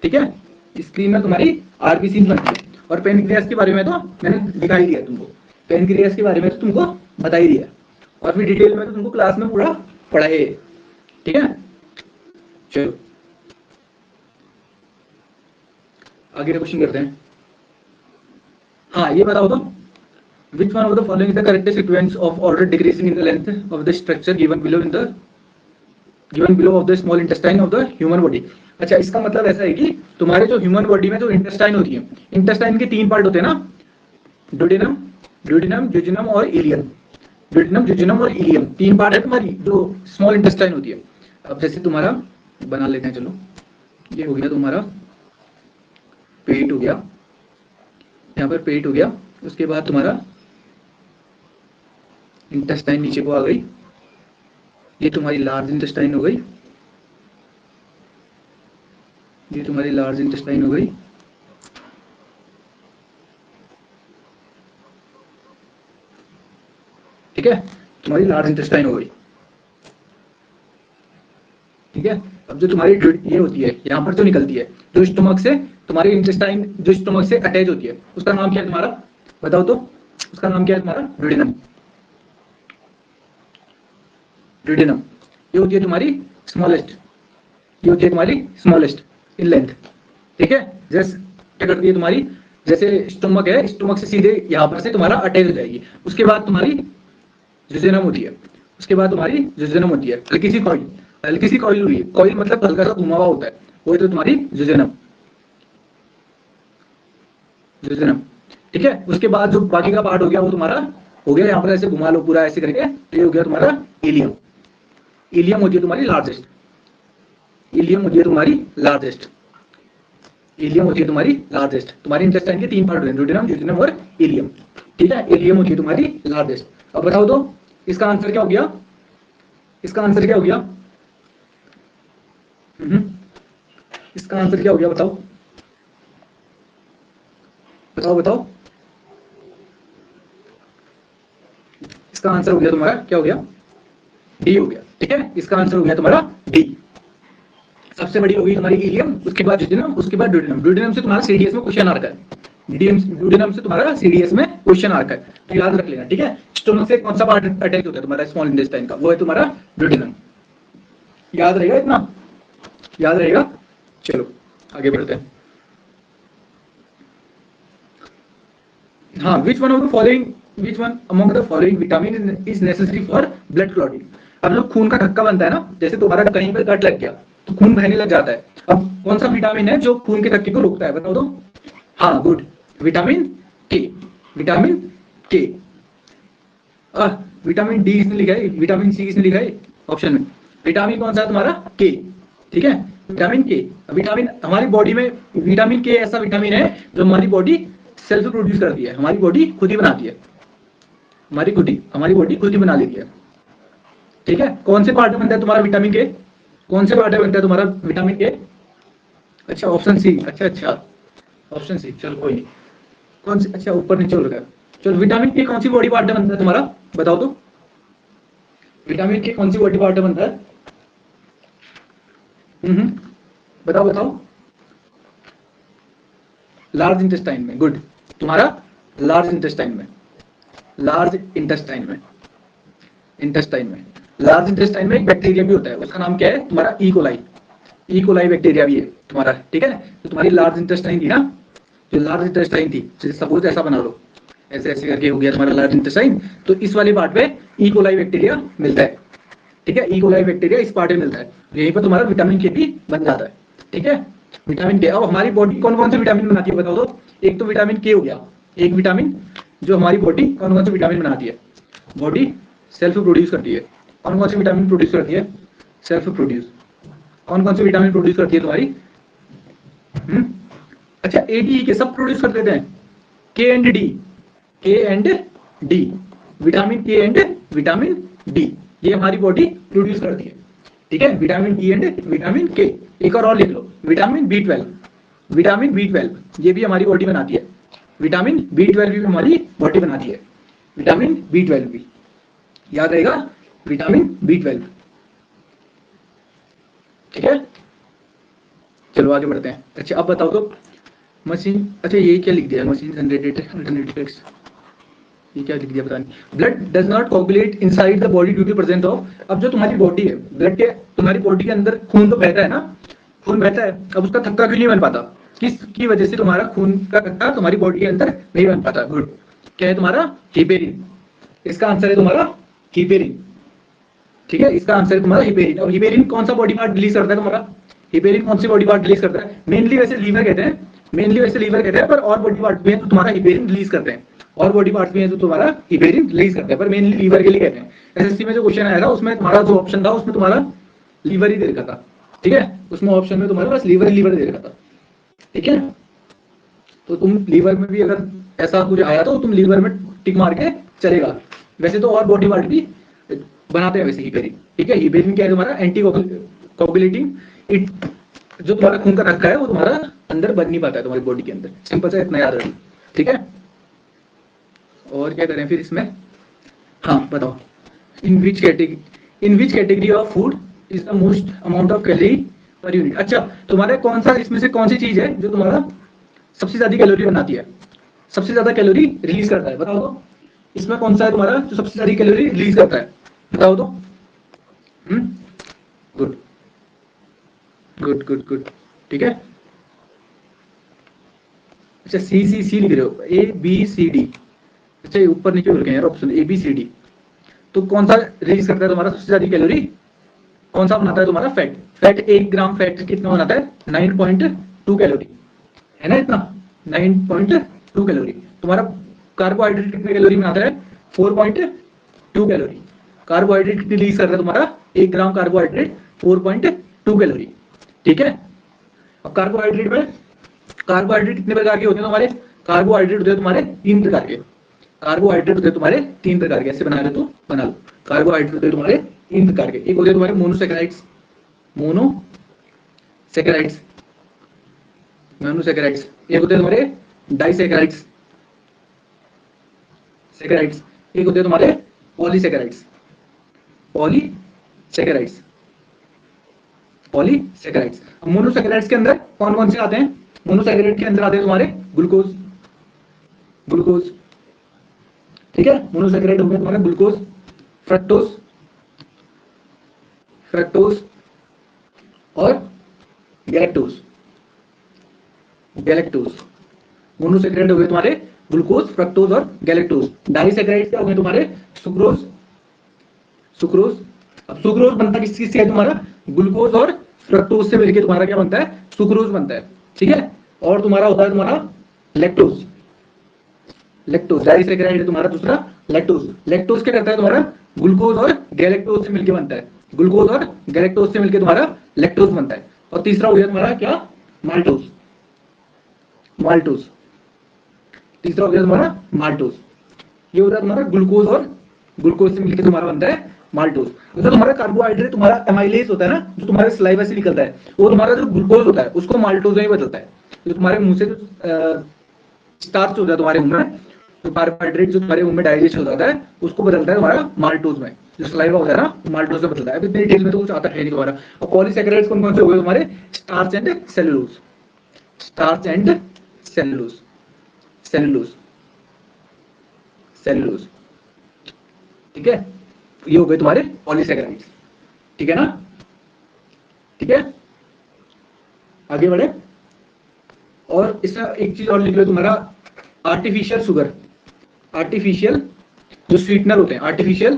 ठीक है, स्प्लीन में तुम्हारी आरबीसीज बनती है। और पेनक्रियास के बारे में तो मैंने दिखा ही दिया तुमको, पेनक्रियास के बारे में तो तुमको बता ही दिया, और फिर डिटेल में तो तुमको क्लास में पूरा पढ़ाए। ठीक है, चलो आगे क्वेश्चन करते हैं। हाँ, ये बताओ तो, which one of the following is the correct sequence of order decreasing in the length of the structure given below of the small intestine of the human body? अच्छा, इसका मतलब ऐसा है कि तुम्हारे जो ह्यूमन बॉडी में जो इंटेस्टाइन होती है, इंटेस्टाइन के 3 पार्ट होते हैं ना, ड्यूडेनम, जुजिनम और इलियम। ड्यूडेनम, जुजिनम और इलियम 3 पार्ट है तुम्हारी जो स्मॉल इंटेस्टाइन होती है। अब जैसे तुम्हारा बना लेते हैं, चलो ये हो गया तुम्हारा पेट हो गया, यहाँ पर पेट हो गया, उसके बाद तुम्हारा इंटेस्टाइन नीचे को आ गई, ये तुम्हारी लार्ज इंटेस्टाइन हो गई, ये तुम्हारी लार्ज इंटेस्टाइन हो गई। ठीक है, तुम्हारी लार्ज इंटेस्टाइन हो गई। ठीक है, अब जो तुम्हारी ये होती है यहाँ पर जो निकलती है, जो स्टोमक से तुम्हारी इंटेस्टाइन जो स्टोमक से अटैच होती है, उसका नाम क्या है तुम्हारा? बताओ तो, उसका नाम क्या है तुम्हारा? ड्यूडेनम। ड्यूडेनम ये होती है तुम्हारी स्मॉलेस्ट, ये होती है तुम्हारी स्मॉलेस्ट इन लेंथ। ठीक है, जैसे क्या करती है तुम्हारी, जैसे स्टोमक है, स्टोमक से सीधे यहाँ पर से तुम्हारा अटैच हो जाएगी। उसके बाद तुम्हारी जुजेनम होती है, उसके बाद तुम्हारी जुजेनम होती है, हल्की सी कॉइल हुई है। कॉइल मतलब हल्का सा घुमा हुआ होता है, वो तो तुम्हारी जुजेनम। ठीक है, उसके बाद जो बाकी का पार्ट हो गया वो तुम्हारा हो गया, यहाँ पर ऐसे घुमा लो पूरा ऐसे करके, तो ये हो गया तुम्हारा इलियम। इलियम होती है तुम्हारी लार्जेस्ट, इलियम होती है तुम्हारी लार्जेस्ट, इलियम होती है तुम्हारी लार्जेस्ट। तुम्हारी इंटेस्टाइन के 3 पार्ट होते हैं, ड्यूडेनम, जुजिनम और इलियम। ठीक है, इलियम होती है तुम्हारी लार्जेस्ट। अब बताओ तो इसका आंसर क्या हो गया? इसका आंसर क्या हो गया? इसका आंसर क्या हो गया? बताओ बताओ बताओ, इसका आंसर हो गया तुम्हारा क्या हो गया? डी हो गया। ठीक है, इसका आंसर हो गया तुम्हारा डी। सबसे बड़ी होगी तुम्हारी इलियम, उसके बाद जुजिनम, उसके बाद ड्यूडेनम। ड्यूडेनम से तुम्हारा सीडीएस में क्वेश्चन आ रखा है, ड्यूडेनम से तुम्हारा सीडीएस में क्वेश्चन आ रखा है, तो याद रख लेना। ठीक है, स्टोमक से कौन सा पार्ट अटैच होता है तुम्हारा स्मॉल इंटेस्टाइन का? वो है तुम्हारा ड्यूडेनम। याद रहेगा इतना? याद रहेगा? चलो आगे बढ़ते हैं। हाँ, which one among the following vitamin is necessary for blood clotting? अब जो खून का थक्का बनता है ना, जैसे तुम्हारा कहीं पर कट लग गया तो खून बहने लग जाता है। अब कौन सा विटामिन है जो खून के थक्के को रोकता है, बताओ तो। हाँ गुड, विटामिन के। विटामिन के। विटामिन डी किसने लिखा है, विटामिन सी किसने लिखा है ऑप्शन में। विटामिन कौन सा है तुम्हारा, के। ठीक है, विटामिन के। विटामिन हमारी बॉडी में, विटामिन के ऐसा विटामिन है जो हमारी बॉडी सेल्फ प्रोड्यूस करती है, हमारी बॉडी खुद ही बनाती है, हमारी बॉडी खुद ही बना लेती है। ठीक है, कौन से पार्ट में बनता है तुम्हारा विटामिन के, कौन से पार्ट में बनता है तुम्हारा विटामिन के। अच्छा ऑप्शन सी, अच्छा ऑप्शन सी, चलो कोई नहीं। कौन सी, अच्छा ऊपर नीचे हो रहा है। चलो विटामिन के कौन सी बॉडी पार्ट में बनता है तुम्हारा, बताओ तो। विटामिन के कौन सी बॉडी पार्ट में बनता है। बताओ बताओ। लार्ज इंटेस्टाइन में, गुड। तुम्हारा लार्ज इंटेस्टाइन में, लार्ज इंटेस्टाइन में, इंटेस्टाइन में, लार्ज इंटेस्टाइन में एक बैक्टीरिया भी होता है, उसका नाम क्या है तुम्हारा, इकोलाई। इकोलाई बैक्टीरिया भी है तुम्हारा। ठीक है, तो तुम्हारी लार्ज इंटेस्टाइन थी ना, जो लार्ज इंटेस्टाइन थी, जैसे सपोज ऐसा बना लो, ऐसे ऐसे करके हो गया तुम्हारा लार्ज इंटेस्टाइन, तो इस वाले पार्ट पे इकोलाई बैक्टीरिया मिलता है। ठीक है, इकोलाई बैक्टीरिया इस पार्ट में मिलता है, यहीं पर तुम्हारा विटामिन के भी बन जाता है। ठीक है, विटामिन के। अब हमारी बॉडी कौन कौन से विटामिन बनाती है बताओ तो। एक तो विटामिन के हो गया, एक विटामिन जो हमारी बॉडी कौन कौन से विटामिन बनाती है, बॉडी सेल्फ प्रोड्यूस करती है। कौन कौन से विटामिन प्रोड्यूस करती है, सेल्फ प्रोड्यूस। कौन कौन से विटामिन प्रोड्यूस करती है तुम्हारी। अच्छा ए डी के सब प्रोड्यूस कर देते हैं, के एंड डी, के एंड डी, विटामिन के एंड विटामिन डी, ये हमारी बॉडी प्रोड्यूस करती है। ठीक है, विटामिन डी एंड विटामिन के। एक और लिख लो, विटामिन बी 12, विटामिन बी 12 ये भी हमारी बॉडी बनाती है, विटामिन बी 12 भी हमारी बॉडी बनाती है, विटामिन बी 12 भी याद रहेगा, विटामिन बी 12। ठीक है, चलो आगे बढ़ते हैं। अच्छा अब बताओ तो मशीन, अच्छा ये क्या लिख दिया, मशीन जनरेटेड अल्टरनेटिव, ये क्या लिख दिया पता नहीं। Blood does not coagulate inside the body due to presence of, अब जो तुम्हारी बॉडी है, ब्लड के तुम्हारी बॉडी के अंदर खून तो बहता है ना, खून बहता है, अब उसका थक्का क्यों नहीं बन पाता, किसकी वजह से तुम्हारा खून का थक्का तुम्हारी बॉडी के अंदर नहीं बन पाता। गुड, क्या है तुम्हारा, हिपेरिन। इसका आंसर है तुम्हारा हिपेरिन। ठीक है, इसका आंसर है तुम्हारा हिपेरिन। और हिपेरिन कौन सा बॉडी पार्ट रिलीज करता है तुम्हारा, हिपेरिन कौन सी बॉडी पार्ट रिलीज करता है, मेनली वैसे लीवर कहते हैं, मेनली वैसे लीवर कहते हैं, पर और बॉडी पार्ट भी है तो तुम्हारा हिपेरिन रिलीज करते हैं, और बॉडी पार्ट भी है तो तुम्हारा हिपेरिन रिलीज करते हैं, पर मेनली लीवर के लिए कहते हैं। एसएससी में जो क्वेश्चन आया था उसमें तुम्हारा जो ऑप्शन था उसमें तुम्हारा लीवर ही दे रखा था। ठीक है, उसमें ऑप्शन में तुम्हारा बस लीवर दे रखा था। ठीक है, तो तुम लीवर में भी अगर ऐसा कुछ आया तो तुम लीवर में टिक मार के चलेगा, वैसे तो और बॉडी पार्ट भी बनाते हैं वैसे हिपेरिन। ठीक है, हिपेरिन क्या है तुम्हारा, एंटी कोगुलेटिंग, इट जो तुम्हारा खून का थक्का है वो तुम्हारा अंदर बन नहीं पाता है तुम्हारी बॉडी के अंदर, सिंपल से इतना याद रखना। ठीक है, और क्या करें फिर इसमें, हाँ बताओ, in which category of food is the most amount of calorie per unit. अच्छा तुम्हारे कौन सा, इसमें से कौन सी चीज है जो तुम्हारा सबसे ज्यादा कैलोरी बनाती है, सबसे ज्यादा कैलोरी रिलीज करता है, बताओ तो। इसमें कौन सा है तुम्हारा जो सबसे ज्यादा कैलोरी रिलीज करता है, बताओ तो। गुड गुड गुड गुड, ठीक है। अच्छा सी लिख रहे हो, ए बी सी डी, अच्छा ऊपर नीचे लिखे हैं यार option A B C D, तो कौन सा रिलीज करता है तुम्हारा सबसे ज्यादा कैलोरी, कौन सा बनाता है तुम्हारा, फैट। फैट 1 ग्राम फैट कितना बनाता है, 9.2 कैलोरी, है ना इतना, 9.2 कैलोरी। तुम्हारा कार्बोहाइड्रेट कितने कैलोरी बनाता है, 4.2 कैलोरी। कार्बोहाइड्रेट कितनी रिलीज करता है तुम्हारा, 1 ग्राम कार्बोहाइड्रेट 4.2 कैलोरी। ठीक है, अब कार्बोहाइड्रेट कितने प्रकार के होते हैं तुम्हारे, कार्बोहाइड्रेट होते हैं तुम्हारे 3 प्रकार के, कार्बोहाइड्रेट होते हैं तुम्हारे 3 प्रकार के, ऐसे बना रहे तो बना लो। कार्बोहाइड्रेट होते हैं तुम्हारे 3 प्रकार के, एक होते हैं तुम्हारे मोनोसैकेराइड्स, एक होते हैं तुम्हारे डाइसैकेराइड्स, एक होते हैं तुम्हारे पॉलीसैकेराइड्स, अब मोनोसैकेराइड्स के अंदर कौन कौन से आते हैं, मोनोसैकेराइड के अंदर आते हैं तुम्हारे ग्लूकोज, ठीक है, मोनोसैकेराइड हो गया तुम्हारा ग्लूकोज, फ्रक्टोज और गैलेक्टोज। मोनोसैकेराइड हो गए तुम्हारे ग्लूकोज, फ्रक्टोज और गैलेक्टोज। डाइसैकेराइड क्या हो गए तुम्हारे सुक्रोज अब सुक्रोज बनता किस चीज से है तुम्हारा, ग्लूकोज और फ्रक्टोज से मिलकर तुम्हारा क्या बनता है, सुक्रोज बनता है, ठीक है। और तुम्हारा होता है तुम्हारा लैक्टोज, लैक्टोज डाइसैकेराइड है तुम्हारा दूसरा लैक्टोज। लैक्टोज क्या करता है तुम्हारा, ग्लूकोज और गैलेक्टोज से मिलकर बनता है, ग्लूकोज और गैलेक्टोज से मिलकर तुम्हारा लैक्टोज बनता है। और तीसरा हो गया तुम्हारा क्या, माल्टोज, माल्टोज, तीसरा हो गया तुम्हारा माल्टोज। ये होता है तुम्हारा ग्लूकोज और ग्लूकोज से मिलकर तुम्हारा बनता है माल्टोज। तो तुम्हारा कार्बोहाइड्रेट तुम्हारा एमाइलेज होता है ना, जो तुम्हारे सलाइवा से निकलता है, वो तुम्हारा जो ग्लूकोज होता है उसको माल्टोज में बदलता है। जो तुम्हारे मुंह से जो स्टार्च होता है तुम्हारे मुंह में, तो कार्बोहाइड्रेट जो तुम्हारे मुंह में डाइजेस्ट हो जाता है उसको बदलता है तुम्हारा माल्टोज में। जो सलाइवा होता है ना माल्टोज में बदलता है। अब इतनी डिटेल में तो कुछ आता है नहीं तुम्हारा। और पॉलीसैकेराइड्स कौन कौन से हो गए तुम्हारे, starch and cellulose, starch and cellulose, cellulose, cellulose, ठीक है। ये हो गए तुम्हारे पॉलीसैकेराइड्स, ठीक है ना, ठीक है। आगे बढ़े। और इसमें एक चीज और लिख लो तुम्हारा, आर्टिफिशियल शुगर, आर्टिफिशियल जो स्वीटनर होते हैं, आर्टिफिशियल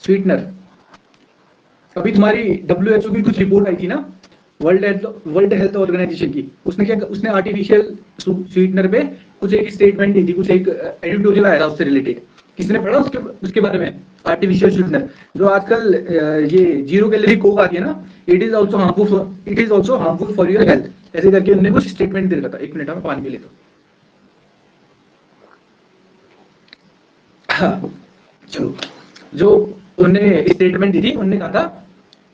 स्वीटनर। अभी तुम्हारी WHO की कुछ रिपोर्ट आई थी ना, वर्ल्ड हेल्थ ऑर्गेनाइजेशन की, उसने क्या, उसने आर्टिफिशियल स्वीटनर पे कुछ एक स्टेटमेंट दी थी, कुछ एक एडिटोरियल आया था उससे रिलेटेड। किसने पढ़ा उसके उसके बारे में, आर्टिफिशियल स्वीटनर। जो आजकल ये 0 कैलोरी कोक आती है ना, it is also harmful for your health, ऐसे करके उन्होंने कुछ स्टेटमेंट दे रखा था। एक मिनट में पानी पी लेता हूं। हाँ, चलो। जो उन्होंने स्टेटमेंट दी थी, उन्होंने कहा था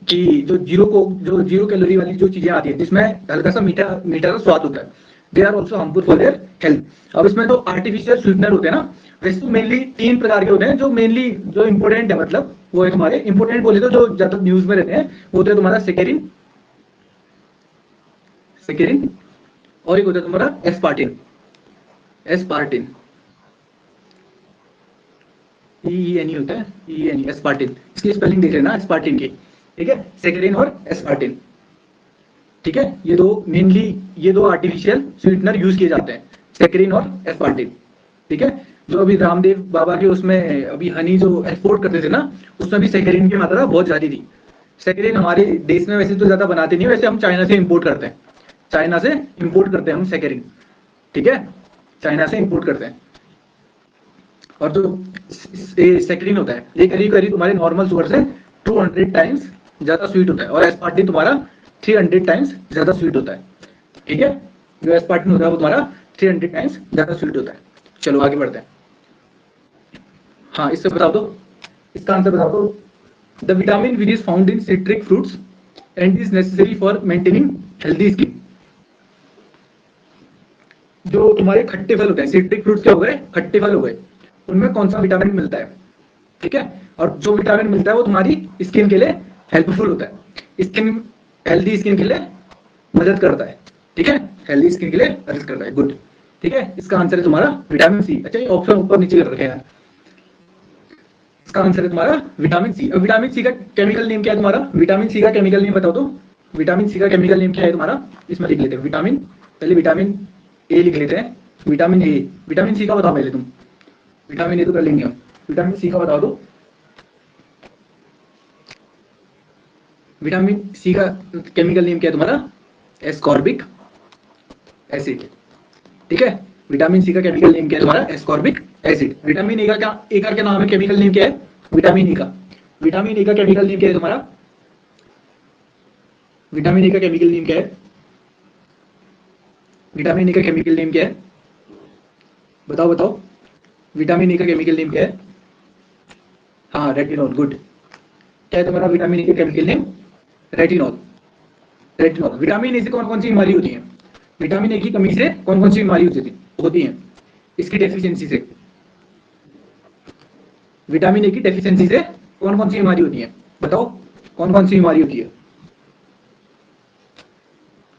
कि जो जीरो कैलोरी वाली जो चीजें आती है जिसमें हल्का सा मीठा मीठा सा स्वाद होता है, they are also harmful for their health. अब इसमें जो आर्टिफिशियल स्वीटनर होते हैं ना, वैसे तो मेनली 3 प्रकार के होते हैं, जो मेनली जो इंपॉर्टेंट है, मतलब वो है तुम्हारे इंपॉर्टेंट बोले तो जो ज्यादा न्यूज में रहते हैं, वो होता है तुम्हारा सेकेरिन, सेकेरिन, और एक होता है तुम्हारा एस्पार्टिन, एस्पार्टिन, ई होता है, ई एस्पार्टिन। इसकी स्पेलिंग देख लेना एस्पार्टिन की, ठीक है, सेकेरिन और एस्पार्टिन, ठीक है। ये दो मेनली, ये दो आर्टिफिशियल स्वीटनर यूज किए जाते हैं, सेकेरिन और एस्पार्टिन, ठीक है। जो अभी रामदेव बाबा के उसमें अभी हनी जो एक्सपोर्ट करते थे ना, उसमें भी सेकेरिन की मात्रा बहुत ज्यादा थी। सेकेरिन हमारे देश में वैसे तो ज्यादा बनाते नहीं, वैसे हम चाइना से इंपोर्ट करते हैं, चाइना से इंपोर्ट करते हैं हम सेकेरिन, ठीक है, चाइना से इंपोर्ट करते हैं। और जो सेक्रिन होता है, ये करीब करीब तुम्हारे नॉर्मल शुगर से 200 टाइम्स ज्यादा स्वीट होता है, और एस्पार्टिन तुम्हारा 300 टाइम्स ज्यादा स्वीट होता है, ठीक है। जो एस्पार्टिन होता है वो तुम्हारा 300 टाइम्स ज्यादा स्वीट होता है। चलो आगे बढ़ते हैं। हाँ, इससे बता दो, इसका आंसर बता दो। The vitamin which is found in citric fruits and is necessary for maintaining healthy skin. जो तुम्हारे खट्टे फल होते हैं, सिट्रिक फ्रूट्स क्या हो गए, खट्टे फल हो गए, उनमें कौन सा विटामिन मिलता है, ठीक है। और जो विटामिन मिलता है वो तुम्हारी स्किन के लिए हेल्पफुल होता है, स्किन, हेल्दी स्किन के लिए मदद करता है, ठीक है, हेल्दी स्किन के लिए मदद करता है, गुड, ठीक है। इसका आंसर है तुम्हारा विटामिन सी। अच्छा, ये ऑप्शन ऊपर नीचे कर रखे हैं, इसका आंसर है तुम्हारा विटामिन सी। अब विटामिन सी का केमिकल नेम क्या है तुम्हारा, विटामिन सी का केमिकल नेम बताओ तो, विटामिन सी का केमिकल नेम क्या है तुम्हारा, इसमें लिख लेते हैं विटामिन, पहले विटामिन ए लिख लेते हैं, विटामिन ए, विटामिन सी का बताओ पहले तुम, विटामिन ए तो कर लेंगे हम, विटामिन सी का बता दो। विटामिन सी का केमिकल नेम क्या है तुम्हारा, एस्कॉर्बिक एसिड, ठीक है। विटामिन सी का केमिकल नेम क्या है तुम्हारा, एस्कॉर्बिक एसिड। विटामिन ए का क्या नाम है, केमिकल नेम क्या है, विटामिन ए का, विटामिन ए का केमिकल नेम क्या है तुम्हारा, विटामिन ए का केमिकल नेम क्या है, विटामिन ए का केमिकल नेम क्या है, बताओ बताओ, विटामिन ए का केमिकल नेम क्या है, हाँ रेटिनॉल, गुड। क्या है तुम्हारा विटामिन ए का chemical name, retinol, retinol. Vitamin A से कौन कौन सी बीमारी होती है, विटामिन ए की कमी से कौन कौन सी बीमारी होती है, इसकी डेफिशिएंसी से, विटामिन ए की डेफिशिएंसी से कौन कौन सी बीमारी होती है, बताओ कौन कौन सी बीमारी होती है,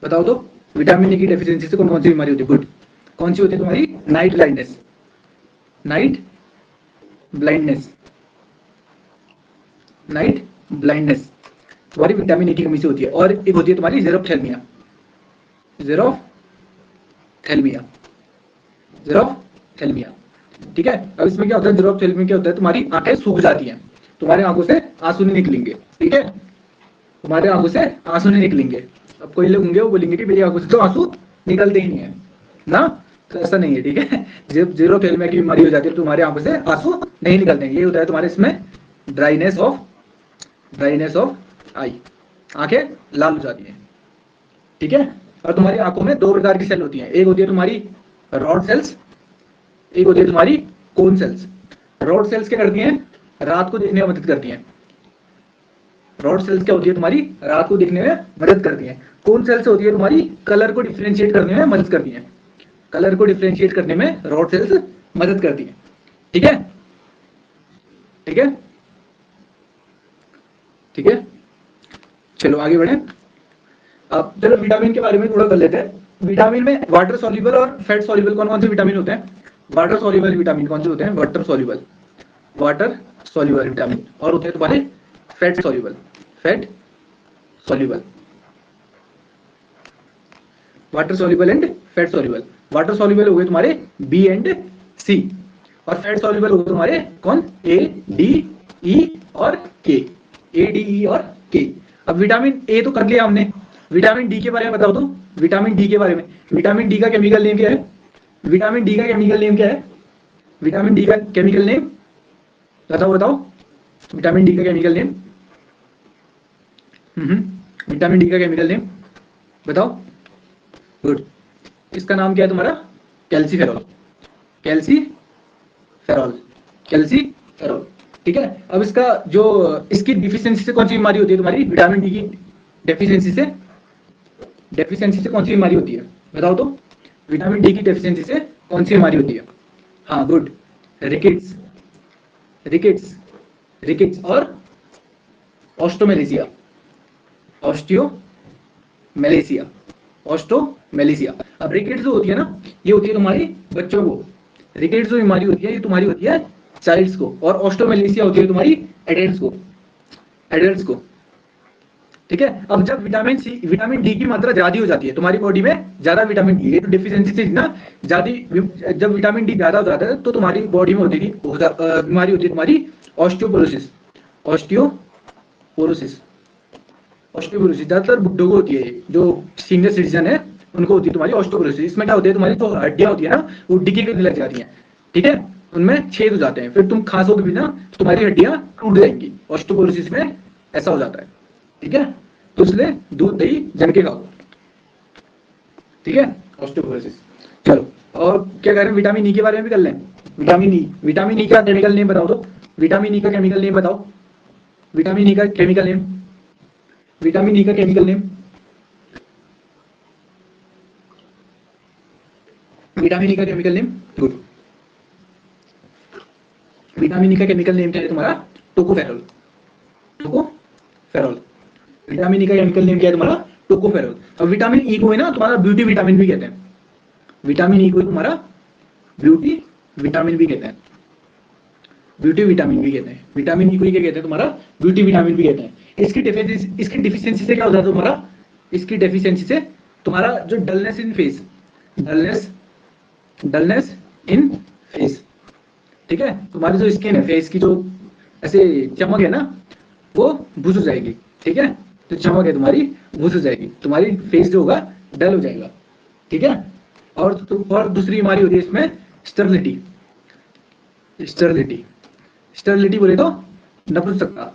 बताओ तो, विटामिन ए की डेफिशिएंसी से कौन कौन सी बीमारी होती है, गुड। कौन सी होती है तुम्हारी, night blindness, night blindness, night blindness तुम्हारी विटामिन ए की कमी से होती है। और एक होती है तुम्हारी जेरोप्थेल्मिया, जेरोप्थेल्मिया, जेरोप्थेल्मिया, ठीक है। अब इसमें क्या होता है, जेरोप्थेल्मिया क्या होता है, तुम्हारी आंखें सूख जाती हैं, तुम्हारे आंखों से आंसू नहीं निकलेंगे, ठीक है, तुम्हारे आंखों से आंसू नहीं निकलेंगे। अब कोई लोग होंगे वो बोलेंगे कि मेरी आंखों से तो आंसू निकलते ही नहीं है ना, तो ऐसा नहीं है, ठीक है। जब जीरोथेल्मिया की बीमारी हो जाती है तुम्हारी आंखों से आंसू नहीं निकलते हैं, ये होता है तुम्हारे इसमें ड्राइनेस ऑफ आई, आंखें लाल हो जाती हैं, ठीक है। और तुम्हारी आंखों में दो प्रकार की सेल होती हैं, एक होती है तुम्हारी रॉड सेल्स, एक होती है तुम्हारी कोन सेल्स। रॉड सेल्स क्या करती हैं, रात को देखने में मदद करती हैं। रॉड सेल्स क्या होती है तुम्हारी, रात को देखने में मदद करती हैं। कोन सेल्स होती है तुम्हारी कलर को डिफरेंशिएट करने में मदद करती हैं। कलर को डिफरेंशिएट करने में रॉड सेल्स मदद करती हैं, ठीक है, ठीक है, ठीक है। चलो आगे बढ़े। अब चलो विटामिन के बारे में थोड़ा कर लेते हैं। विटामिन में वाटर सॉल्युबल और फैट सॉल्युबल कौन कौन से विटामिन होते हैं? वाटर सॉल्युबल विटामिन कौन से होते हैं? वाटर सॉल्युबल विटामिन, और होते हैं तुम्हारे fat soluble water soluble and fat soluble. Water soluble हो गए तुम्हारे बी एंड सी, और फैट सॉल्युबल हो गए तुम्हारे कौन? ए डी ई और के, अब विटामिन ए तो कर लिया हमने, विटामिन डी के बारे में बताओ तो। विटामिन डी के बारे में, विटामिन डी का केमिकल नेम क्या है? विटामिन डी का केमिकल नेम क्या है? विटामिन डी का केमिकल नेम बताओ। विटामिन डी का केमिकल नेम, विटामिन डी का केमिकल नेम बताओ। गुड, इसका नाम क्या है तुम्हारा? कैल्सीफेरॉल, ठीक है। अब इसका जो, इसकी डिफिशियंसी से कौन सी बीमारी होती है तुम्हारी? विटामिन डी की डेफिशिएंसी से कौन सी बीमारी होती है बताओ तो। विटामिन डी की डेफिशिएंसी से कौन सी बीमारी होती है? हाँ गुड, रिकेट्स और ऑस्टोमेलेसिया। अब रिकेट्स जो होती है ना, ये होती है तुम्हारी बच्चों को। रिकेट्स जो बीमारी होती है ये तुम्हारी होती है चाइल्ड्स को, और ऑस्टोमेलेसिया होती है तुम्हारी एडल्ट्स को, ठीक है। अब जब विटामिन डी की मात्रा ज्यादा हो जाती है तुम्हारी बॉडी में, ज्यादा विटामिन डी, ये तो डिफिशिएंसी से ना, जब विटामिन डी ज्यादा हो जाता है तो तुम्हारी बॉडी में बीमारी होती है तुम्हारी ऑस्टियोपोरोसिस। ज्यादातर बुड्ढों को होती है, जो सीनियर सिटीजन है उनको होती है तुम्हारी ऑस्टियोपोरोसिस। इसमें क्या होती है, तुम्हारी जो हड्डियां होती है ना वो डिगे करने लग जाती हैं, ठीक है, उनमें छेद हो जाते हैं, फिर तुम खांसोगे भी ना तुम्हारी हड्डियां टूट जाएंगी। ऑस्टियोपोरोसिस में ऐसा हो जाता है, ठीक है। तो इसलिए दूध दही जम के खाओ, ठीक है, ऑस्टियोपोरोसिस। चलो और क्या कह रहे हैं, विटामिन ई के बारे में भी कर लें। विटामिन ई का केमिकल नेम बताओ तो। विटामिन ई का केमिकल नेम बताओ। विटामिन ई का केमिकल नेम विटामिन ई का chemical name good. Vitamin E का केमिकल नेम क्या है तुम्हारा? टोकोफेरॉल। विटामिन ई का केमिकल नेम क्या है तुम्हारा? टोकोफेरॉल। अब विटामिन ई को है ना तुम्हारा ब्यूटी विटामिन भी कहते हैं। विटामिन ई को तुम्हारा ब्यूटी विटामिन भी कहते हैं। विटामिन ई को क्या कहते हैं तुम्हारा? ब्यूटी विटामिन भी कहते हैं। इसकी डिफिशियंसी से क्या होता है तुम्हारा? इसकी डेफिशिएंसी से तुम्हारा जो डलनेस इन फेस, ठीक है, तुम्हारी जो स्किन है फेस की, जो ऐसे चमक है ना वो बुझ हो जाएगी, ठीक है, तो चमक है तुम्हारी बुझ हो जाएगी, तुम्हारी फेस जो होगा डल हो जाएगा, ठीक है। और दूसरी बीमारी होती है इसमें स्टर्लिटी बोले तो नपुंसकता,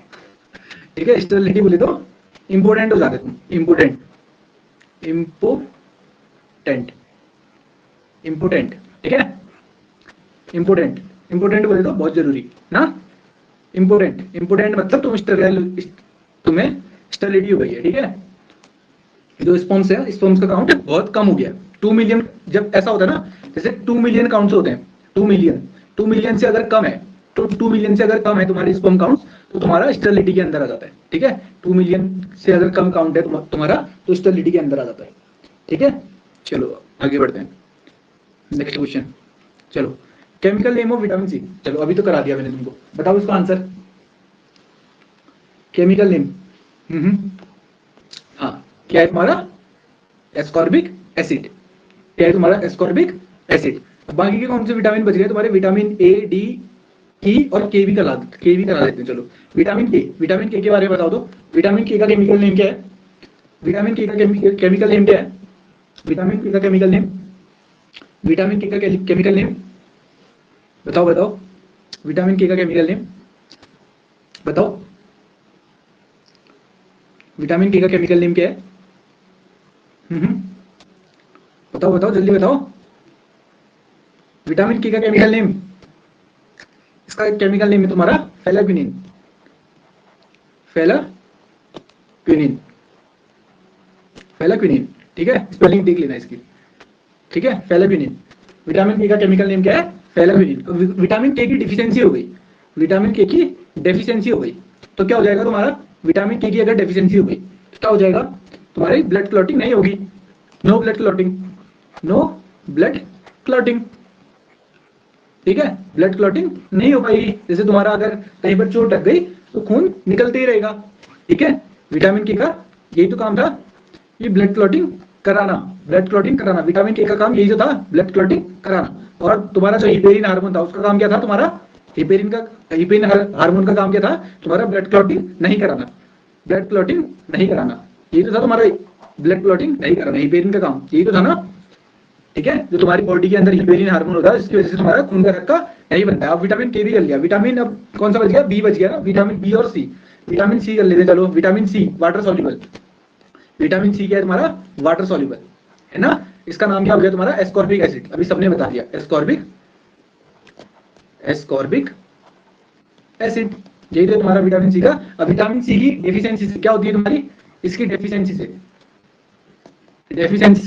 ठीक है, स्टर्लिटी बोले तो इम्पोर्टेंट हो जाते तुम, इम्पोर्टेंट, ठीक है। इम्पोर्टेंट बोले तो बहुत जरूरी ना। इम्पोर्टेंट मतलब तुम्हें स्टर्लिटी हो गई है, ठीक है। जो स्पर्म्स है, स्पर्म्स का काउंट बहुत कम हो गया। 2 मिलियन, जब ऐसा होता है ना, जैसे 2 मिलियन काउंट्स होते हैं, 2 मिलियन से अगर कम है, तो 2 मिलियन से अगर कम है तुम्हारी स्पर्म काउंट, तो तुम्हारा स्टर्लिटी के अंदर आ जाता है, ठीक है। 2 मिलियन से अगर कम काउंट है तुम्हारा, तो स्टर्लिटी के अंदर आ जाता है, ठीक है। चलो आगे बढ़ते हैं, नेक्स्ट क्वेश्चन। चलो, chemical name of vitamin C. चलो अभी तो करा दिया मैंने तुमको, बताओ इसका आंसर। केमिकल नेम, हाँ, क्या है तुम्हारा? Ascorbic acid. क्या है तुम्हारा? Ascorbic acid. बाकी के कौन से विटामिन बच गए तुम्हारे? विटामिन ए, डी, ई और के भी करा देते हैं। चलो विटामिन के बारे में बताओ तो विटामिन के का केमिकल नेम क्या है? विटामिन के का केमिकल नेम क्या है? विटामिन के का केमिकल नेम, विटामिन के का केमिकल नेम बताओ बताओ, विटामिन के का केमिकल नेम बताओ, विटामिन के का केमिकल नेम क्या है? बताओ बताओ जल्दी बताओ, विटामिन के का केमिकल नेम, इसका केमिकल नेम है तुम्हारा फेलाक्विनिन, फेलाक्विनिन, फेलाक्विनिन। ठीक है, स्पेलिंग देख लेना इसकी। ठीक है, फेलाक्विनिन। विटामिन के का केमिकल नेम क्या है? फेलाक्विनिन। तो विटामिन के की डिफिशियंसी हो गई, विटामिन के की डेफिशिएंसी हो गई, तो क्या हो जाएगा तुम्हारा? विटामिन के की अगर डेफिशिएंसी हो गई तो क्या हो जाएगा? तुम्हारी ब्लड क्लॉटिंग नहीं होगी, no blood clotting, no blood clotting. ठीक है, ब्लड क्लॉटिंग नहीं हो पाएगी। जैसे तुम्हारा अगर कहीं पर चोट लग गई तो खून निकलते ही रहेगा। ठीक है, विटामिन के का यही तो काम था, ये ब्लड क्लॉटिंग कराना, ब्लड क्लॉटिंग कराना। विटामिन के का काम यही तो था, ब्लड क्लॉटिंग कराना। और तुम्हारा जो हिपेरिन हार्मोन था उसका काम क्या था? तुम्हारा हिपेरिन हार्मोन का काम क्या था? तुम्हारा ब्लड क्लॉटिंग नहीं कराना, ब्लड क्लॉटिंग नहीं कराना। यही तो था तुम्हारा, ब्लड क्लॉटिंग नहीं कराना, हिपेरिन का काम यही तो था ना। ठीक है, जो तुम्हारी बॉडी के अंदर हिपेरिन हार्मोन होता है इसकी वजह से तुम्हारा खून का थक्का नहीं बनता है। अब विटामिन के भी कर लिया, विटामिन अब कौन सा बच गया? बी बच गया ना, विटामिन बी और सी। विटामिन सी कर लेते हैं, चलो vitamin C water soluble. Vitamin C क्या है तुम्हारा? वाटर सॉल्युबल है ना। इसका नाम क्या हो गया तुम्हारा? Ascorbic acid. अभी सबने बता दिया, एस्कॉर्बिक एसिड, यही तो तुम्हारा विटामिन सी का। अब विटामिन सी की डेफिशिएंसी से क्या होती है तुम्हारी? इसकी डेफिशिएंसी से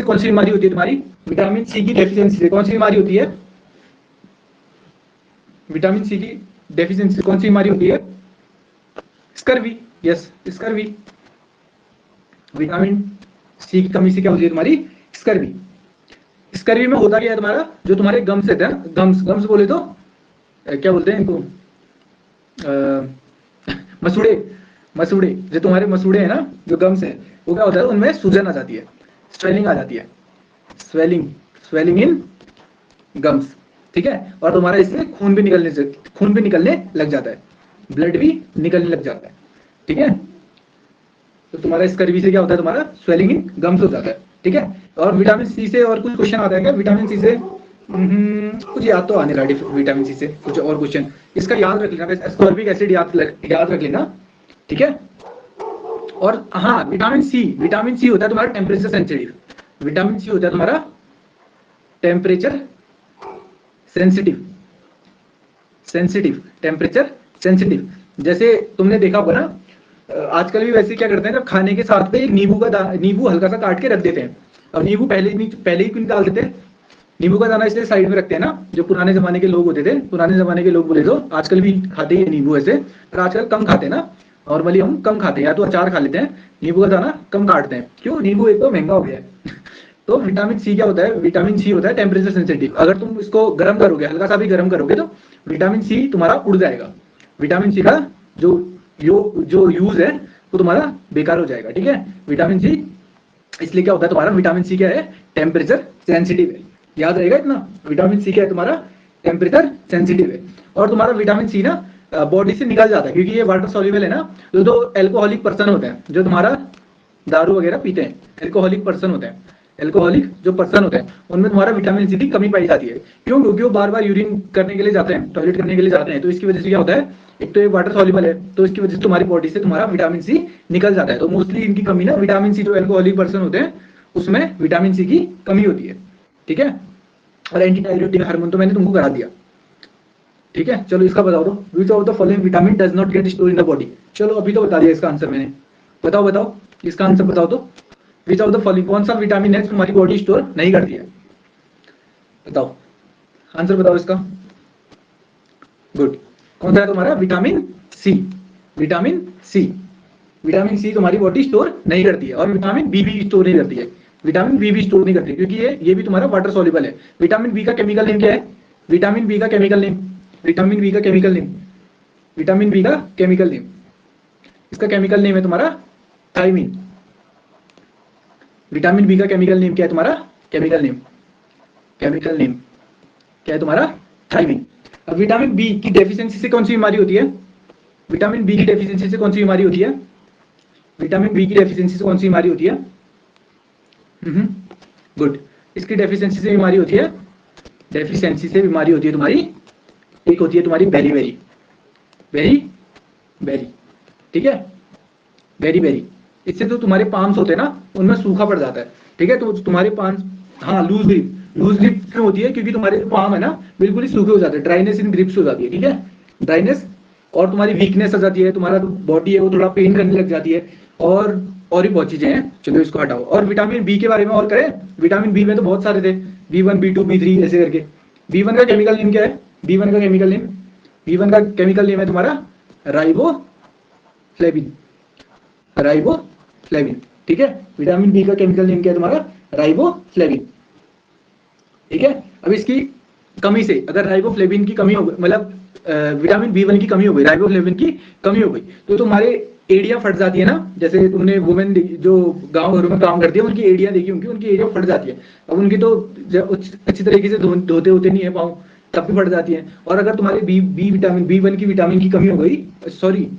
कौन सी बीमारी होती है तुम्हारी? विटामिन सी की डेफिशिएंसी से कौन सी बीमारी होती है? विटामिन सी की डेफिशिएंसी से कौन सी बीमारी होती है? Scurvy. Yes, scurvy. Vitamin C की कमी से क्या होती है तुम्हारी? स्कर्वी। स्कर्वी में होता क्या है तुम्हारा? जो तुम्हारे गम्स रहते हैं, गम्स बोले तो क्या बोलते हैं इनको? मसूड़े, जो तुम्हारे मसूड़े हैं ना, जो गम्स है, वो क्या होता है? उनमें सूजन आ जाती है, स्वेलिंग आ जाती है, स्वेलिंग इन गम्स। ठीक है, और तुम्हारा इससे खून भी निकलने लग जाता है, ब्लड भी निकलने लग जाता है। ठीक है, तो तुम्हारा स्कर्वी से क्या होता है? तुम्हारा स्वेलिंग इन गम्स हो जाता है। ठीक है, और विटामिन सी से और कुछ क्वेश्चन आता है क्या? विटामिन सी से कुछ याद तो आने रहा, विटामिन सी से कुछ और क्वेश्चन इसका याद रख लेना, एस्कॉर्बिक एसिड याद रख लेना। ठीक है, और हाँ, विटामिन सी होता है तुम्हारा टेम्परेचर सेंसिटिव। विटामिन सी होता है तुम्हारा टेम्परेचर सेंसिटिव। जैसे तुमने देखा होगा ना, आजकल भी वैसे क्या करते हैं, जब खाने के साथ में नींबू हल्का सा काट के रख देते हैं। अब नींबू पहले ही क्यों निकाल देते हैं? नींबू का दाना इसलिए साइड में रखते हैं ना, जो पुराने जमाने के लोग होते थे, पुराने जमाने के लोग बोले तो आजकल भी खाते हैं नींबू ऐसे, पर आजकल कम खाते हैं ना। नॉर्मली हम कम खाते हैं, या तो अचार खा लेते हैं, नींबू का दाना कम काटते हैं। क्यों? नींबू एक तो महंगा हो गया है तो विटामिन सी क्या होता है? विटामिन सी होता है टेम्परेचर सेंसिटिव। अगर तुम इसको गर्म करोगे, हल्का सा भी गर्म करोगे, तो विटामिन सी तुम्हारा उड़ जाएगा। विटामिन सी का जो यूज है वो तुम्हारा बेकार हो जाएगा। ठीक है, विटामिन सी इसलिए क्या होता है तुम्हारा? विटामिन सी क्या है? टेम्परेचर सेंसिटिव है। याद रहेगा इतना, विटामिन सी क्या है तुम्हारा? टेम्परेचर सेंसिटिव है। और तुम्हारा विटामिन सी ना बॉडी से निकल जाता है, क्योंकि ये वाटर सॉल्युबल है ना। जो एल्कोहलिक पर्सन होते हैं, जो तुम्हारा दारू वगैरह पीते हैं, एल्कोहलिक पर्सन होते हैं, एल्कोहलिक जो पर्सन होते हैं, उनमें तुम्हारा विटामिन सी की कमी पाई जाती है। क्यों? क्योंकि वो बार बार यूरिन करने के लिए जाते हैं, टॉयलेट करने के लिए जाते हैं, तो इसकी वजह से क्या होता है? एक तो ये वाटर सॉल्युबल है, तो इसकी वजह से तुम्हारी बॉडी से तुम्हारा विटामिन सी निकल जाता है। तो मोस्टली इनकी कमी ना, विटामिन सी जो एल्कोहलिक पर्सन होते हैं उसमें विटामिन सी की कमी होती है। ठीक है, और एंटी डायरेटिक हार्मोन तो मैंने तुमको करा दिया। ठीक है, चलो इसका बताओ तो, विच of the following vitamin does not gate store in the body? चलो अभी तो बता दिया इसका आंसर मैंने, बताओ इसका आंसर बताओ तो, विच ऑफ द फॉलोइंग कौन सा विटामिन है तुम्हारी बॉडी स्टोर नहीं करती है? बताओ, आंसर बताओ इसका। गुड, कौन सा है तुम्हारा? Vitamin C. विटामिन सी तुम्हारी बॉडी स्टोर नहीं करती है, और विटामिन बी भी स्टोर नहीं करती है। विटामिन बी भी स्टोर नहीं करती, क्योंकि ये भी तुम्हारा वाटर सॉल्युबल है। विटामिन बी का केमिकल नेम क्या है? विटामिन बी का केमिकल नेम, इसका केमिकल नेम है तुम्हारा थायमिन। विटामिन बी का केमिकल नेम क्या है तुम्हारा? केमिकल नेम क्या है तुम्हारा? थायमिन। अब विटामिन बी की डेफिशिएंसी से कौन सी बीमारी होती है? विटामिन बी की डेफिशिएंसी से कौन सी बीमारी होती है? विटामिन बी की डेफिशिएंसी से कौन सी बीमारी होती है? गुड। इसकी डेफिशिएंसी से बीमारी होती है, डेफिशिएंसी से बीमारी होती है तुम्हारी, एक होती है तुम्हारी बेरी बेरी, बेरी बेरी, ठीक है, बेरी बेरी। इससे तो तुम्हारे पाम्स होते हैं ना, उनमें सूखा पड़ जाता है, ठीक है, तो तुम्हारे पाम्स, हाँ, लूज ग्रिप, लूज ग्रिप क्यों होती है? क्योंकि तुम्हारे पाम है ना बिल्कुल ही सूखे हो जाते हैं, ड्राइनेस इन ग्रिप्स हो जाती है, ठीक है, ड्राइनेस, और तुम्हारी वीकनेस आ जाती है, तुम्हारा बॉडी है वो थोड़ा पेन करने लग जाती है, और भी बहुत चीजें हैं, चलो इसको हटाओ। और विटामिन बी के बारे में और करें? विटामिन बी में तो बहुत सारे थे, B1 B2 B3 ऐसे करके। B1 का केमिकल नेम क्या है? B1 का केमिकल नेम, B1 का केमिकल नेम है तुम्हारा राइबोफ्लेविन, राइबोफ्लेविन, ठीक है। विटामिन बी का केमिकल नेम क्या है तुम्हारा? राइबोफ्लेविन, ठीक है। अब इसकी कमी से अगर राइबोफ्लेविन की कमी हो गई, मतलब विटामिन B1 की कमी हो गई, राइबोफ्लेविन की कमी हो गई, तो तुम्हारे एड़ियां फट जाती है ना, जैसे तुमने वुमेन जो गांव घरों में काम करती है उनकी एड़ियां देखी होंगी, उनकी एड़ियां फट जाती है। अब उनकी तो अच्छी तरीके से धोते होते नहीं है पाँव, तब भी फट जाती है। और अगर तुम्हारे बी विटामिन B1 की विटामिन की कमी हो गई, सॉरी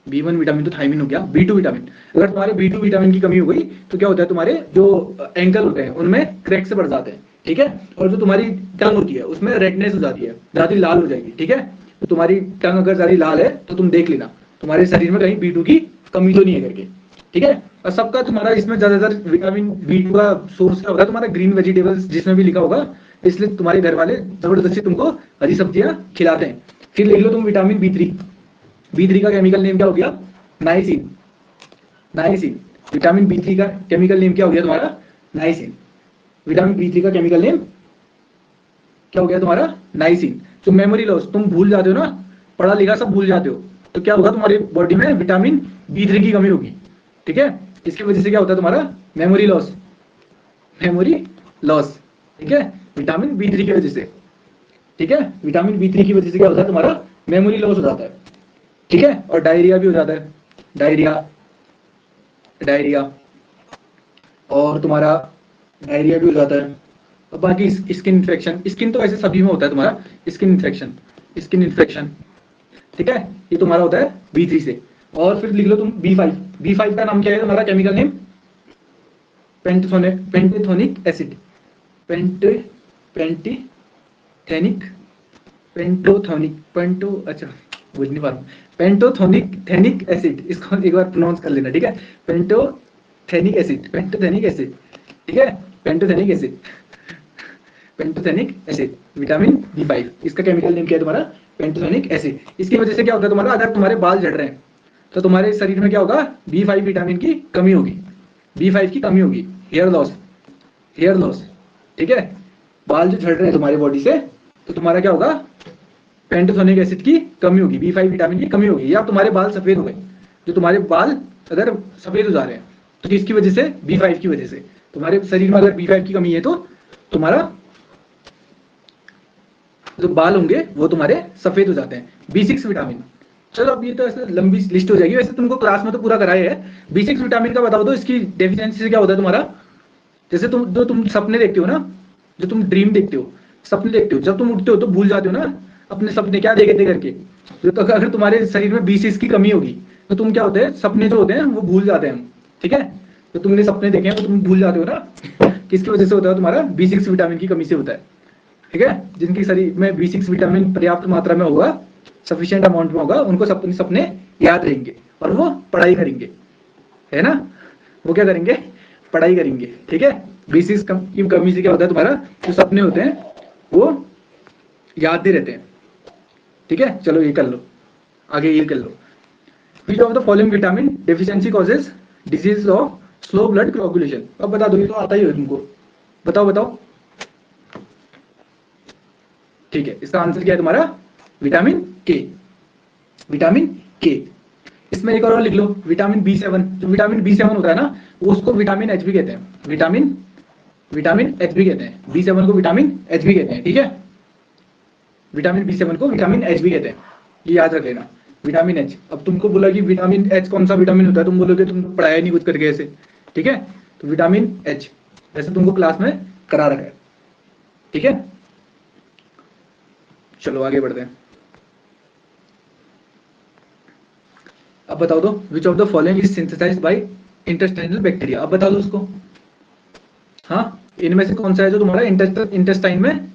B1 विटामिन तो थायमिन हो गया, B2 विटामिन, अगर तुम्हारे B2 विटामिन की कमी हो गई तो क्या होता है, तुम्हारे जो एंकल होते हैं उनमें क्रैक से पड़ जाते हैं, ठीक है। और जो तुम्हारी टंग होती है उसमें रेडनेस हो जाती है, ज्यादा लाल हो जाएगी, ठीक है। तो तुम्हारी टंग अगर ज्यादा लाल है तो तुम देख लेना तुम्हारे शरीर में कहीं B2 की कमी तो नहीं है करके, ठीक है। और सबका तुम्हारा इसमें ज्यादातर विटामिन B2 का सोर्स क्या होता है? तुम्हारा ग्रीन वेजिटेबल्स, जिसमें भी लिखा होगा, इसलिए तुम्हारे घर वाले जबरदस्ती तुमको हरी सब्जियां खिलाते हैं। फिर लिख लो तुम विटामिन B3 का केमिकल नेम क्या हो गया? Niacin, niacin. विटामिन B3 का केमिकल नेम क्या हो गया तुम्हारा? नाइसिन। विटामिन B3 का केमिकल नेम क्या हो गया तुम्हारा? नाइसिन। तो मेमोरी लॉस, तुम भूल जाते हो ना, पढ़ा लिखा सब भूल जाते हो, तो क्या होगा, तुम्हारी बॉडी में विटामिन B3 की कमी होगी, ठीक है। इसकी वजह से क्या होता है तुम्हारा? मेमोरी लॉस, मेमोरी लॉस, ठीक है, विटामिन B3 की वजह से, ठीक है। विटामिन B3 की वजह से क्या होता है तुम्हारा? मेमोरी लॉस हो जाता है, ठीक है। और डायरिया भी हो जाता है, डायरिया, डायरिया, और तुम्हारा डायरिया भी हो जाता है। और बाकी स्किन इन्फेक्शन, स्किन तो वैसे सभी में होता है तुम्हारा, स्किन इन्फेक्शन, स्किन इन्फेक्शन, ठीक है, ये तुम्हारा होता है B3 से। और फिर लिख लो तुम B5 का नाम क्या है तुम्हारा? केमिकल नेम पेंटेथोनिक एसिड, अच्छा बुझ नहीं पा रहा हूँ, पेंटोथोनिक एसिड, इसको एक बार प्रोनाउंस कर लेना, ठीक है, पेंटोथेनिक एसिड, ठीक है, पेंटोथेनिक एसिड, विटामिन B5, इसका केमिकल नेम क्या है तुम्हारा? Pantothenic acid. इसकी वजह से क्या होता है तुम्हारा? अगर तुम्हारे बाल झड़ रहे हैं तो तुम्हारे शरीर में क्या होगा? B5 विटामिन की कमी होगी, B5 की कमी होगी, हेयर लॉस, ठीक है। बाल जो झड़ रहे हैं तुम्हारी बॉडी से, तो तुम्हारा क्या होगा? पेंटोथेनिक एसिड की कमी होगी, B5 विटामिन की कमी होगी, या तुम्हारे बाल सफेद हो गए, जो तुम्हारे बाल अगर सफेद हो जा रहे हैं तो किसकी वजह से? B5 की वजह से। तुम्हारे शरीर में अगर B5 की कमी है तो तुम्हारा जो बाल होंगे वो तुम्हारे सफेद हो जाते हैं। B6 विटामिन, चलो अब ये तो ऐसे लंबी लिस्ट हो जाएगी, वैसे तुमको क्लास में तो पूरा कराया है। B6 विटामिन का बताओ तो इसकी डेफिशिएंसी से क्या होता है तुम्हारा? जैसे तुम सपने देखते हो ना, जो तुम ड्रीम देखते हो, सपने देखते हो, जब तुम उठते हो तो भूल जाते हो ना अपने सपने, क्या देखे थे करके। तो अगर तुम्हारे शरीर में B6 की कमी होगी तो तुम क्या होते हैं, सपने जो होते हैं वो भूल जाते हैं हम, ठीक है। तो तुमने सपने देखे हैं वो तुम भूल जाते हो ना, किसकी वजह से होता है? तुम्हारा B6 विटामिन की कमी से होता है, ठीक है। जिनके शरीर में B6 विटामिन पर्याप्त मात्रा में होगा, सफिशिएंट अमाउंट में होगा, उनको सपने याद रहेंगे और वो पढ़ाई करेंगे, है ना, वो क्या करेंगे? पढ़ाई करेंगे, ठीक है। B6 की कमी से क्या होता है तुम्हारा? जो सपने होते हैं वो याद नहीं रहते हैं, ठीक है। चलो ये कर लो, आगे ये कर लो। Which of the following vitamin deficiency causes disease of slow blood coagulation? अब बता दो, ये तो आता ही हो तुमको, बताओ। ठीक है, इसका आंसर क्या है तुम्हारा? विटामिन के। इसमें एक और लिख लो, विटामिन B7, जो विटामिन B7 होता है ना, वो उसको विटामिन H भी कहते हैं, विटामिन H भी कहते हैं, B7 को विटामिन H भी कहते हैं, ठीक है। विटामिन B7 को विटामिन H भी कहते हैं, ये याद रख लेना, विटामिन H। अब तुमको बोला कि विटामिन H कौन सा विटामिन होता है, तुम बोलोगे तुम पढ़ाया नहीं कुछ करके ऐसे, ठीक है। तो विटामिन H जैसे तुमको क्लास में करा रखा है, ठीक है। चलो आगे बढ़ते हैं। अब बताओ दो, which of the following is synthesised by intestinal bacteria. अब बता दो उसको। हाँ, इनमें से कौन सा है जो तुम्हारा इंटेस्टाइन में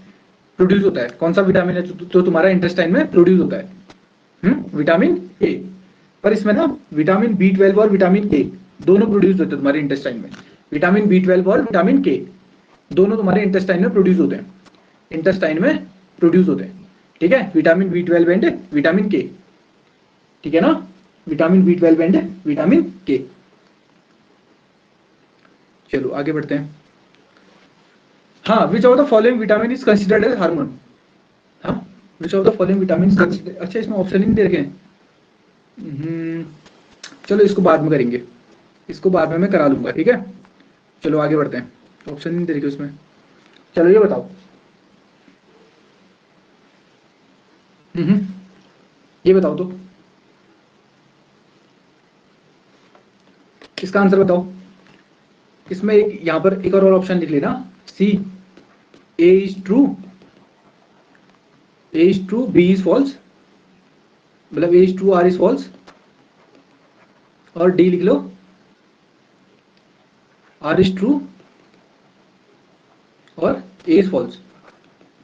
प्रोड्यूस होता है? कौन सा विटामिन है जो तुम्हारा इंटेस्टाइन में प्रोड्यूस होता है? Vitamin A. पर इसमें ना विटामिन B12 और विटामिन के दोनों प्रोड्यूस होते हैं तुम्हारे इंटेस्टाइन में। विटामिन B12 और विटामिन के दोनों तुम्हारे इंटेस्टाइन में प्रोड्यूस होते हैं, इंटेस्टाइन में प्रोड्यूस होते हैं। ठीक है, विटामिन B12 एंड विटामिन के। ठीक है ना, विटामिन B12 एंड विटामिन के। चलो आगे बढ़ते हैं। हाँ, which of the following vitamin is considered as hormone. हाँ, which of the following vitamin. अच्छा, इसमें ऑप्शन ही नहीं दे रखे हैं। चलो इसको बाद में करेंगे, इसको बाद में मैं करा लूंगा। ठीक है, चलो आगे बढ़ते हैं। ऑप्शन नहीं दे रखे उसमें। चलो ये बताओ, ये बताओ तो, इसका आंसर बताओ। इसमें एक यहाँ पर एक और ऑप्शन लिख लेना, C. A is true, A is true, B is false, मतलब A is true, R is false, और डी लिख लो, आर इज ट्रू और A is false.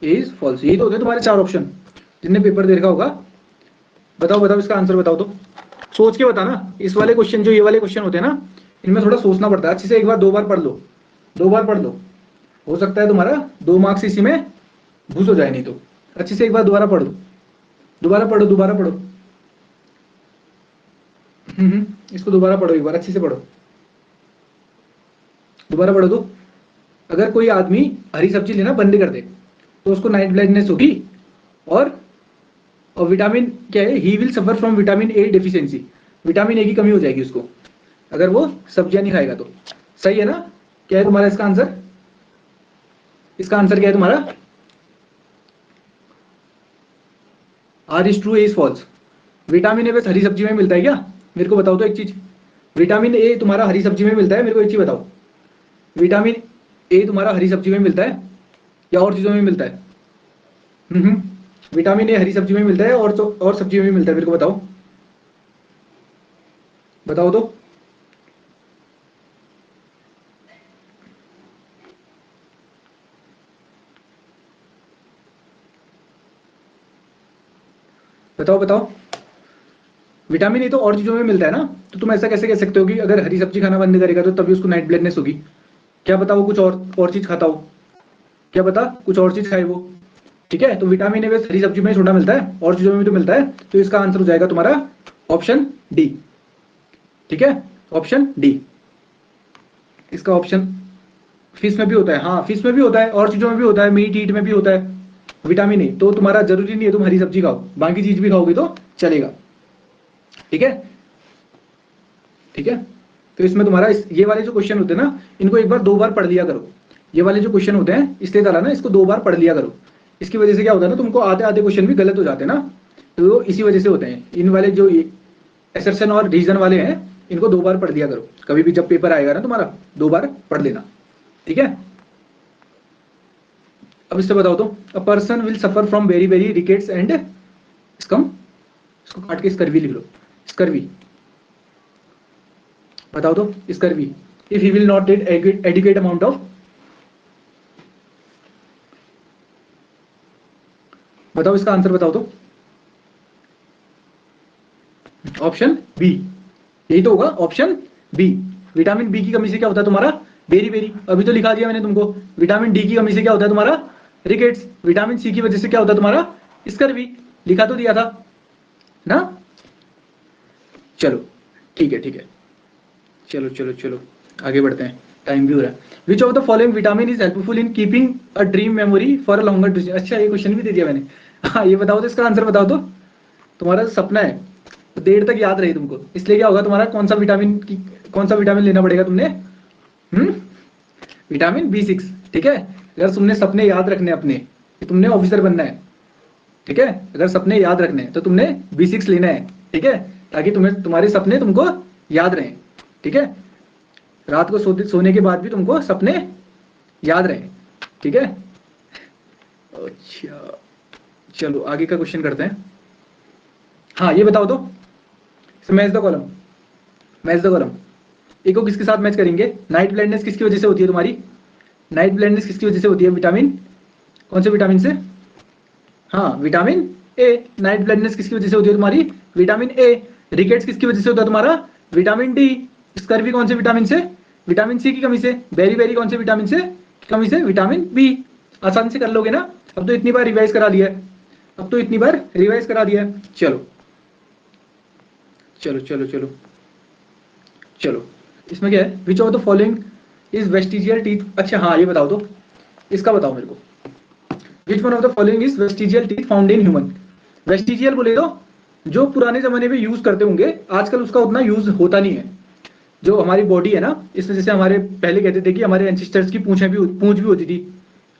A is false, यही तो होते हैं तुम्हारे चार ऑप्शन जिनने पेपर दे रखा होगा। बताओ बताओ इसका आंसर बताओ तो, सोच के बताना। इस वाले क्वेश्चन, जो ये वाले क्वेश्चन होते हैं ना, इनमें थोड़ा सोचना पड़ता है। अच्छे से एक बार, दो बार पढ़ लो, दो बार पढ़ लो, हो सकता है तुम्हारा 2 मार्क्स इसी में घुस हो जाए। नहीं तो अच्छे से एक बार दोबारा पढ़ो, दोबारा पढ़ो, दोबारा पढ़ो। इसको दोबारा पढ़ो, एक बार अच्छे से पढ़ो, दोबारा पढ़ो। तो अगर कोई आदमी हरी सब्जी लेना बंद कर दे तो उसको नाइट ब्लाइंडनेस होगी, और विटामिन क्या है, he will suffer from vitamin A deficiency. Vitamin A की कमी हो जाएगी उसको अगर वो सब्जियां नहीं खाएगा तो। सही है ना? क्या है तुम्हारा इसका आंसर? इसका आंसर क्या है तुम्हारा? R is true, A is false. Vitamin A बस हरी सब्जी में मिलता है क्या? मेरे को बताओ तो एक चीज। विटामिन ए तुम्हारा हरी सब्जी में मिलता है? मेरे को एक चीज बताओ, विटामिन ए तुम्हारा हरी सब्जी में मिलता है या और चीजों में मिलता है? विटामिन ए हरी सब्जी में मिलता है और सब्जी में मिलता है? मेरे को बताओ, बताओ तो। बताओ बताओ। विटामिन ए तो और चीजों में मिलता है ना, तो तुम ऐसा कैसे कह सकते हो कि अगर हरी सब्जी खाना बंद करेगा तो तभी उसको नाइट ब्लाइंडनेस होगी? क्या पता वो कुछ और चीज खाता हो, क्या पता कुछ और चीज खाए वो। ठीक है, तो विटामिन ए बस हरी सब्जी में छोटा मिलता है, और चीजों में भी तो मिलता है। तो इसका आंसर हो जाएगा तुम्हारा ऑप्शन डी। ठीक है, ऑप्शन डी इसका ऑप्शन। फिश में भी होता है, हाँ फिश में भी होता है, और चीजों में भी होता है, मीट ईट में भी होता है विटामिन ए। तो तुम्हारा जरूरी नहीं है तुम हरी सब्जी खाओ, बाकी चीज भी खाओगे तो चलेगा। ठीक है, ठीक है। तो इसमें तुम्हारा ये वाले जो क्वेश्चन होते हैं ना, इनको एक बार 2 बार पढ़ लिया करो। ये वाले जो क्वेश्चन होते हैं इसलिए डाला ना, इसको 2 बार पढ़ लिया करो। इसकी वजह से क्या होता है ना, तुमको आधे आधे क्वेश्चन भी गलत हो जाते हैं ना, तो इसी वजह से होते हैं। इन वाले जो एसर्शन और रीजन वाले हैं, इनको 2 बार पढ़ लिया करो। कभी भी जब पेपर आएगा ना तुम्हारा, 2 बार पढ़ लेना। ठीक है, अब इससे बताओ तो, a person will suffer from very very rickets and scum. इसको काट के स्कर्वी लिख लो, स्कर्वी। बताओ तो, scurvy. If he will not get adequate amount of. बताओ इसका आंसर बताओ तो। ऑप्शन बी, यही तो होगा, ऑप्शन बी। विटामिन बी की कमी से क्या होता है तुम्हारा? Beriberi. अभी तो लिखा दिया मैंने तुमको। विटामिन डी की कमी से क्या होता है तुम्हारा? रिकेट्स। विटामिन सी की वजह से क्या होता है तुम्हारा? स्कर्वी। लिखा तो दिया था ना। चलो ठीक है, ठीक है। चलो चलो चलो आगे बढ़ते हैं, टाइम भी हो रहा है। विच of the following vitamin is helpful in keeping a dream memory for a longer duration. अच्छा, ये क्वेश्चन भी दे दिया मैंने। हाँ, ये बताओ तो, इसका आंसर बताओ तो। तुम्हारा सपना है तो देर तक याद रहे तुमको, इसलिए क्या होगा तुम्हारा? कौन सा विटामिन लेना पड़ेगा तुमने? Vitamin B6। ठीक है, अगर तुमने सपने याद रखने अपने कि तुमने ऑफिसर बनना है, ठीक है, अगर सपने याद रखने हैं तो तुमने B6 लेना है। ठीक है, ताकि तुम्हारे सपने तुमको याद रहें। ठीक है, रात को सोने के बाद भी तुमको सपने याद रहें। ठीक है, अच्छा चलो आगे का क्वेश्चन करते हैं। हाँ ये बताओ तो, match the column, match the column. एक को किसके साथ मैच करेंगे? नाइट ब्लाइंडनेस किसकी वजह से होती है तुम्हारी? नाइट ब्लाइंडनेस किसकी वजह से होती है? विटामिन, कौन से विटामिन से? हाँ विटामिन ए। नाइट ब्लाइंडनेस किसकी वजह से होती है तुम्हारी? Vitamin A. रिकेट्स किसकी वजह से होता है तुम्हारा? Vitamin D. स्कर्वी कौन से विटामिन से? विटामिन सी की कमी से। बेरी बेरी कौन से विटामिन से कमी से? Vitamin B. आसान से कर लोगे ना? अब तो इतनी बार रिवाइज करा दिया है, अब तो इतनी बार रिवाइज करा दिया है। चलो चलो चलो चलो चलो, इसमें क्या है? विच of the following is vestigial teeth? अच्छा हाँ ये बताओ तो, इसका बताओ मेरे को। विच one of the following is vestigial teeth found in human? Vestigial बोले तो जो पुराने जमाने में यूज करते होंगे, आजकल उसका उतना यूज होता नहीं है। जो हमारी बॉडी है ना, इसमें जैसे हमारे पहले कहते थे कि हमारे एंसेस्टर्स की पूंछ भी होती थी,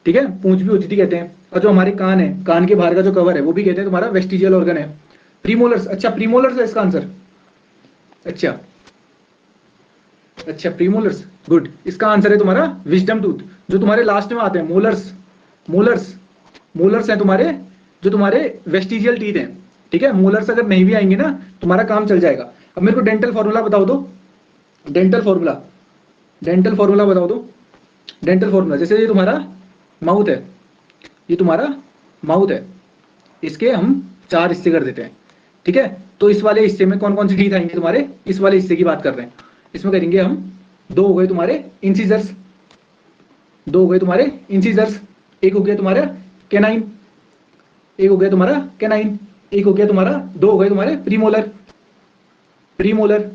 ठीक है, पूंछ भी होती थी कहते हैं। और जो हमारे कान है, कान के बाहर का जो कवर है, वो भी कहते हैं तुम्हारा वेस्टिजियल ऑर्गन है। प्रीमोलर्स, अच्छा प्रीमोलर्स है इसका आंसर। अच्छा अच्छा प्रीमोलर्स, गुड। इसका आंसर है तुम्हारा विजडम टूथ, जो तुम्हारे लास्ट में आते हैं। मोलर्स, मोलर्स, मोलर्स हैं तुम्हारे, जो तुम्हारे वेस्टिजियल टीथ हैं, ठीक है। मोलर्स अगर नहीं भी आएंगे ना, तुम्हारा काम चल जाएगा। अब मेरे को डेंटल फॉर्मूला बताओ दो, डेंटल फॉर्मूला, डेंटल फॉर्मूला बताओ दो। डेंटल फॉर्मूला, जैसे ये तुम्हारा माउथ है, ये तुम्हारा माउथ है, इसके हम 4 हिस्से कर देते हैं, ठीक है। तो इस वाले हिस्से में कौन कौन से टीथ आएंगे तुम्हारे? इस वाले हिस्से की बात कर रहे हैं। इसमें करेंगे हम 2 हो गए तुम्हारे इंसिजर्स, 2 हो गए तुम्हारे इंसिजर्स, एक हो गया तुम्हारा कैनाइन, एक हो गया तुम्हारा कैनाइन, एक हो गया तुम्हारा, 2 हो गए तुम्हारे प्रीमोलर, प्रीमोलर,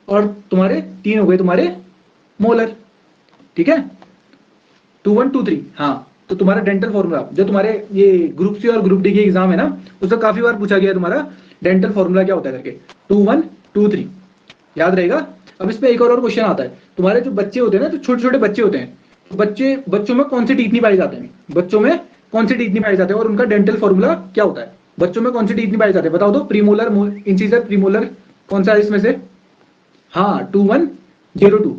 और तुम्हारे 3 हो गए तुम्हारे मोलर, ठीक है। 2 1 2 3, हाँ। तो तुम्हारा डेंटल फॉर्मूला, जो तुम्हारे ये ग्रुप सी और ग्रुप डी के एग्जाम है ना, उसमें काफी बार पूछा गया है तुम्हारा डेंटल फॉर्मूला क्या होता है करके। 2 1 2 3 याद रहेगा। अब इसमें एक और क्वेश्चन आता है, तुम्हारे जो बच्चे होते हैं ना, जो छोटे छोटे बच्चे होते हैं, तो बच्चों में कौन से टीथ नहीं पाए जाते हैं? बच्चों में कौन से टीथ नहीं पाए जाते हैं और उनका डेंटल फॉर्मूला क्या होता है? बच्चों में कौन से टीथ नहीं पाए जाते हैं? बताओ तो। प्रीमोलर, इंसिजर, प्रीमोलर, कौन सा है इसमें से? हाँ 2 1 0 2,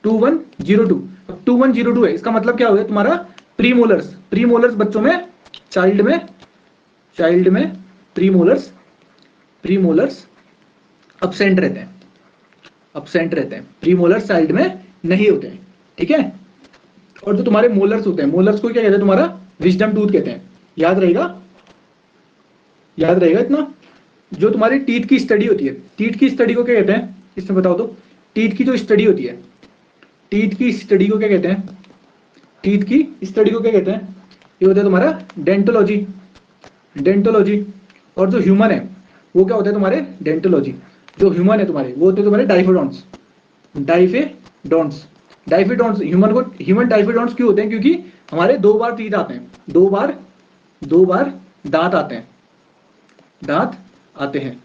2 1 0 2। अब 2 1 0 2 है, इसका मतलब क्या हो गया तुम्हारा? प्रीमोलर्स, प्रीमोलर्स बच्चों में, चाइल्ड में, चाइल्ड में प्रीमोलर्स, प्रीमोलर्स अब्सेंट रहते हैं, अब्सेंट रहते हैं। प्रीमोलर्स चाइल्ड में नहीं होते हैं, ठीक है। और जो तुम्हारे मोलर्स होते हैं, मोलर्स को क्या कहते हैं? तुम्हारा विजडम टूथ कहते हैं। याद रहेगा, याद रहेगा इतना। जो तुम्हारी टीथ की स्टडी होती है, टीथ की स्टडी को क्या कहते हैं? इसमें बताओ तो। टीथ की जो स्टडी होती है, टीथ की स्टडी को क्या कहते हैं? टीथ की स्टडी को क्या कहते हैं? ये होता है तुम्हारा डेंटोलॉजी, डेंटोलॉजी। और जो ह्यूमन है वो क्या होता है तुम्हारे? डेंटोलॉजी। जो ह्यूमन है तुम्हारे, वो होते हैं तुम्हारे डाइफोडोंट्स, डाइफेडोंट्स, डाइफेडोंट्स। ह्यूमन को ह्यूमन डाइफेडोंट्स क्यों होते हैं? क्योंकि हमारे 2 बार टीथ आते हैं, 2 बार दांत आते हैं, दांत आते हैं,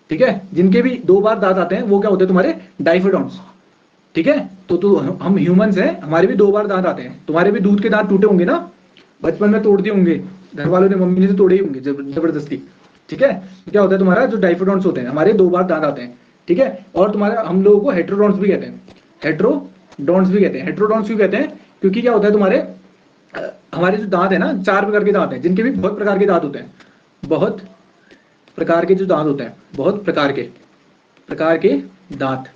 ठीक है। जिनके भी 2 बार दांत आते हैं वो क्या होते हैं? तुम्हारे डाइफोडोंट्स, ठीक है। तो हम ह्यूमंस हैं, हमारे भी 2 बार दांत आते हैं। तुम्हारे भी दूध के दांत टूटे होंगे ना, बचपन में तोड़ दिए होंगे घर वालों ने, मम्मी ने तो तोड़े ही होंगे जबरदस्ती, ठीक है। क्या होता है तुम्हारा? जो डाइफोडोंट्स होते हैं, हमारे 2 बार दांत आते हैं, ठीक है। और तुम्हारा, हम लोगों को हेट्रोडोंट्स भी कहते हैं, हेट्रोडोंट्स भी कहते हैं। हेट्रोडोंट्स क्यों कहते हैं? क्योंकि क्या होता है तुम्हारे, हमारे जो दांत है ना, 4 प्रकार के दांत हैं, जिनके भी बहुत प्रकार के दांत होते हैं, बहुत प्रकार के जो दांत होते हैं, बहुत प्रकार के दांत,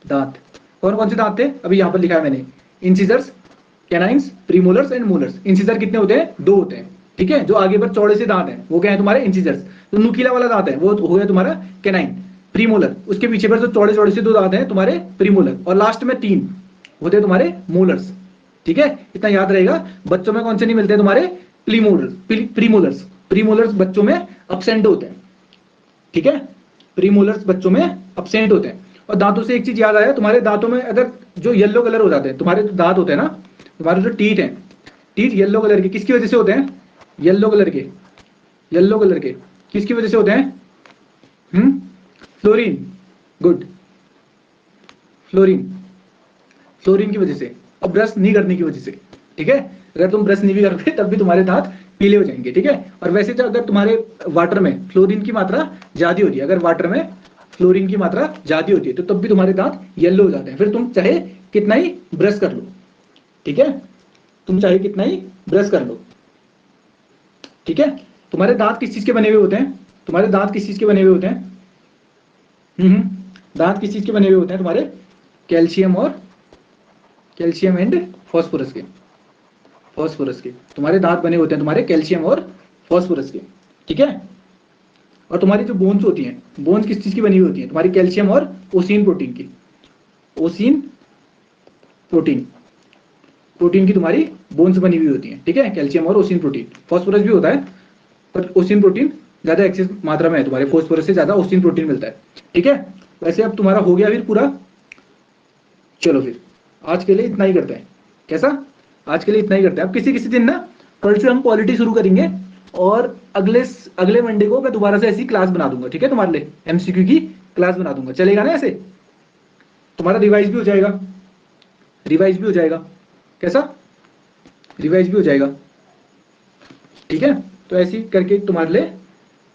दांत। कौन कौन से दांत थे? अभी यहाँ पर लिखा है मैंने, incisors, canines, premolars and molars. Incisor कितने होते हैं? 2 होते हैं, ठीक है। जो आगे पर चौड़े से दांत हैं वो क्या है तुम्हारे? इंसिजर्स। तो नुकीला वाला दांत है वो हो गया तुम्हारा कैनाइन। प्रीमोलर, उसके पीछे पर जो चौड़े चौड़े से 2 दांत हैं तुम्हारे प्रीमोलर, और लास्ट में 3 होते हैं तुम्हारे मोलर्स, ठीक है। इतना याद रहेगा। बच्चों में कौन से नहीं मिलते हैं तुम्हारे? प्रीमोलर्स, प्रीमोलर्स बच्चों में अब्सेंट होते हैं, ठीक है। प्रीमोलर्स बच्चों में अब्सेंट होते हैं। और दांतों से एक चीज याद आया, तुम्हारे दांतों में अगर जो येलो कलर हो जाते हैं, तुम्हारे जो दांत होते हैं ना, तुम्हारे जो टीथ हैं, टीथ येलो कलर के किसकी वजह से होते हैं? येलो कलर के, येलो कलर के किसकी वजह से होते हैं? फ्लोरीन, गुड, फ्लोरीन, फ्लोरीन की वजह से, और ब्रश नहीं करने की वजह से, ठीक है। अगर तुम ब्रश नहीं भी करोगे तब भी तुम्हारे दांत पीले हो जाएंगे, ठीक है। और वैसे तो अगर तुम्हारे वाटर में फ्लोरीन की मात्रा ज्यादा होती है, अगर वाटर में फ्लोरीन की मात्रा ज्यादा होती है तो तब भी तुम्हारे दांत येलो हो जाते हैं, फिर तुम चाहे कितना ही ब्रश कर लो, ठीक है। तुम चाहे कितना ही ब्रश कर लो, ठीक है। तुम्हारे दांत किस चीज के बने हुए होते हैं? तुम्हारे दांत किस चीज के बने हुए होते हैं? दांत किस चीज के बने हुए होते हैं तुम्हारे? कैल्शियम एंड फॉस्फोरस के। फॉस्फोरस के तुम्हारे दांत बने होते हैं, तुम्हारे कैल्शियम और फॉस्फोरस के, ठीक है। और तुम्हारी जो बोन्स होती हैं, बोन्स किस चीज की बनी हुई होती है? तुम्हारी कैल्शियम और ओसीन प्रोटीन की। ओसीन प्रोटीन, प्रोटीन की तुम्हारी बोन्स बनी हुई होती हैं, ठीक है। कैल्शियम और ओसीन प्रोटीन, फॉस्फोरस भी होता है पर ओसीन प्रोटीन ज्यादा एक्सेस मात्रा में है, तुम्हारे फॉस्फोरस से ज्यादा ओसीन प्रोटीन मिलता है, ठीक है। वैसे अब तुम्हारा हो गया फिर पूरा। चलो फिर आज के लिए इतना ही करते हैं। कैसा? आज के लिए इतना ही करते हैं। अब किसी किसी दिन ना, कल से हम पॉलिटी शुरू करेंगे और अगले अगले मंडे को मैं दोबारा से ऐसी क्लास बना दूंगा, ठीक है। तुम्हारे लिए एमसीक्यू की क्लास बना दूंगा, चलेगा ना? ऐसे तुम्हारा रिवाइज भी हो जाएगा, रिवाइज भी हो जाएगा। कैसा? रिवाइज भी हो जाएगा, ठीक है। तो ऐसी करके तुम्हारे लिए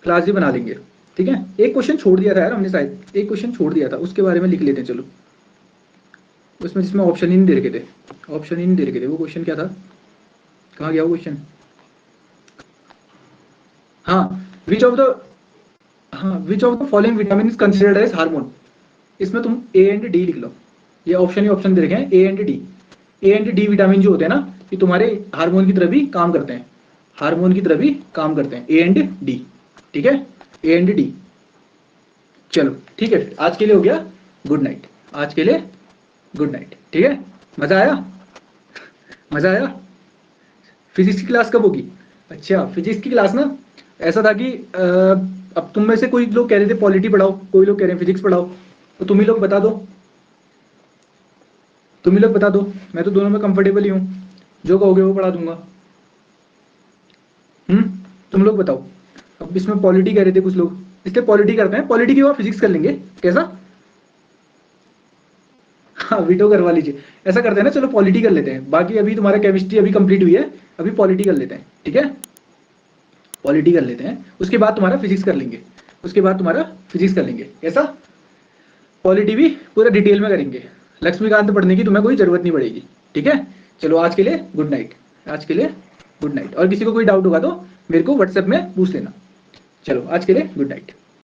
क्लास भी बना लेंगे, ठीक है। एक क्वेश्चन छोड़ दिया था यार हमने, शायद एक क्वेश्चन छोड़ दिया था, उसके बारे में लिख लेते हैं। चलो, उसमें जिसमें ऑप्शन ही नहीं दे रखे थे, ऑप्शन ही नहीं दे रखे थे। वो क्वेश्चन क्या था? कहाँ गया वो क्वेश्चन? हाँ, which of the which of the following vitamin is considered as hormone. इसमें तुम ए एंड डी लिख लो। ये ऑप्शन ही ऑप्शन दे रखे हैं, A and D. A and D vitamin जो होते हैं ना, ये तुम्हारे हार्मोन की तरह भी काम करते हैं, हार्मोन की तरह भी काम करते हैं, ए एंड डी, ठीक है। A and D. चलो ठीक है, आज के लिए हो गया गुड नाइट। आज के लिए गुड नाइट, ठीक है। मजा आया? मजा आया? फिजिक्स की क्लास कब होगी? अच्छा, फिजिक्स की क्लास ना ऐसा था कि अब तुम में से कोई लोग कह रहे थे पॉलिटी पढ़ाओ, कोई लोग कह रहे हैं फिजिक्स पढ़ाओ, तो तुम ही लोग बता दो, तुम ही लोग बता दो। मैं तो दोनों में कंफर्टेबल ही हूँ, जो कहोगे वो पढ़ा दूंगा। तुम लोग बताओ। अब इसमें पॉलिटी कह रहे थे कुछ लोग, इसलिए पॉलिटी करते हैं, पॉलिटी के बाद फिजिक्स कर लेंगे। कैसा? हाँ, वीटो करवा लीजिए। ऐसा करते हैं ना, चलो पॉलिटी कर लेते हैं। बाकी अभी तुम्हारा केमिस्ट्री अभी कंप्लीट हुई है, अभी पॉलिटी कर लेते हैं, ठीक है। पॉलिटी कर लेते हैं, उसके बाद तुम्हारा फिजिक्स कर लेंगे, उसके बाद तुम्हारा फिजिक्स कर लेंगे। ऐसा? पॉलिटी भी पूरा डिटेल में करेंगे, लक्ष्मीकांत पढ़ने की तुम्हें कोई जरूरत नहीं पड़ेगी, ठीक है। चलो आज के लिए गुड नाइट, आज के लिए गुड नाइट। और किसी को कोई डाउट होगा तो मेरे को व्हाट्सएप में पूछ लेना। चलो आज के लिए गुड नाइट।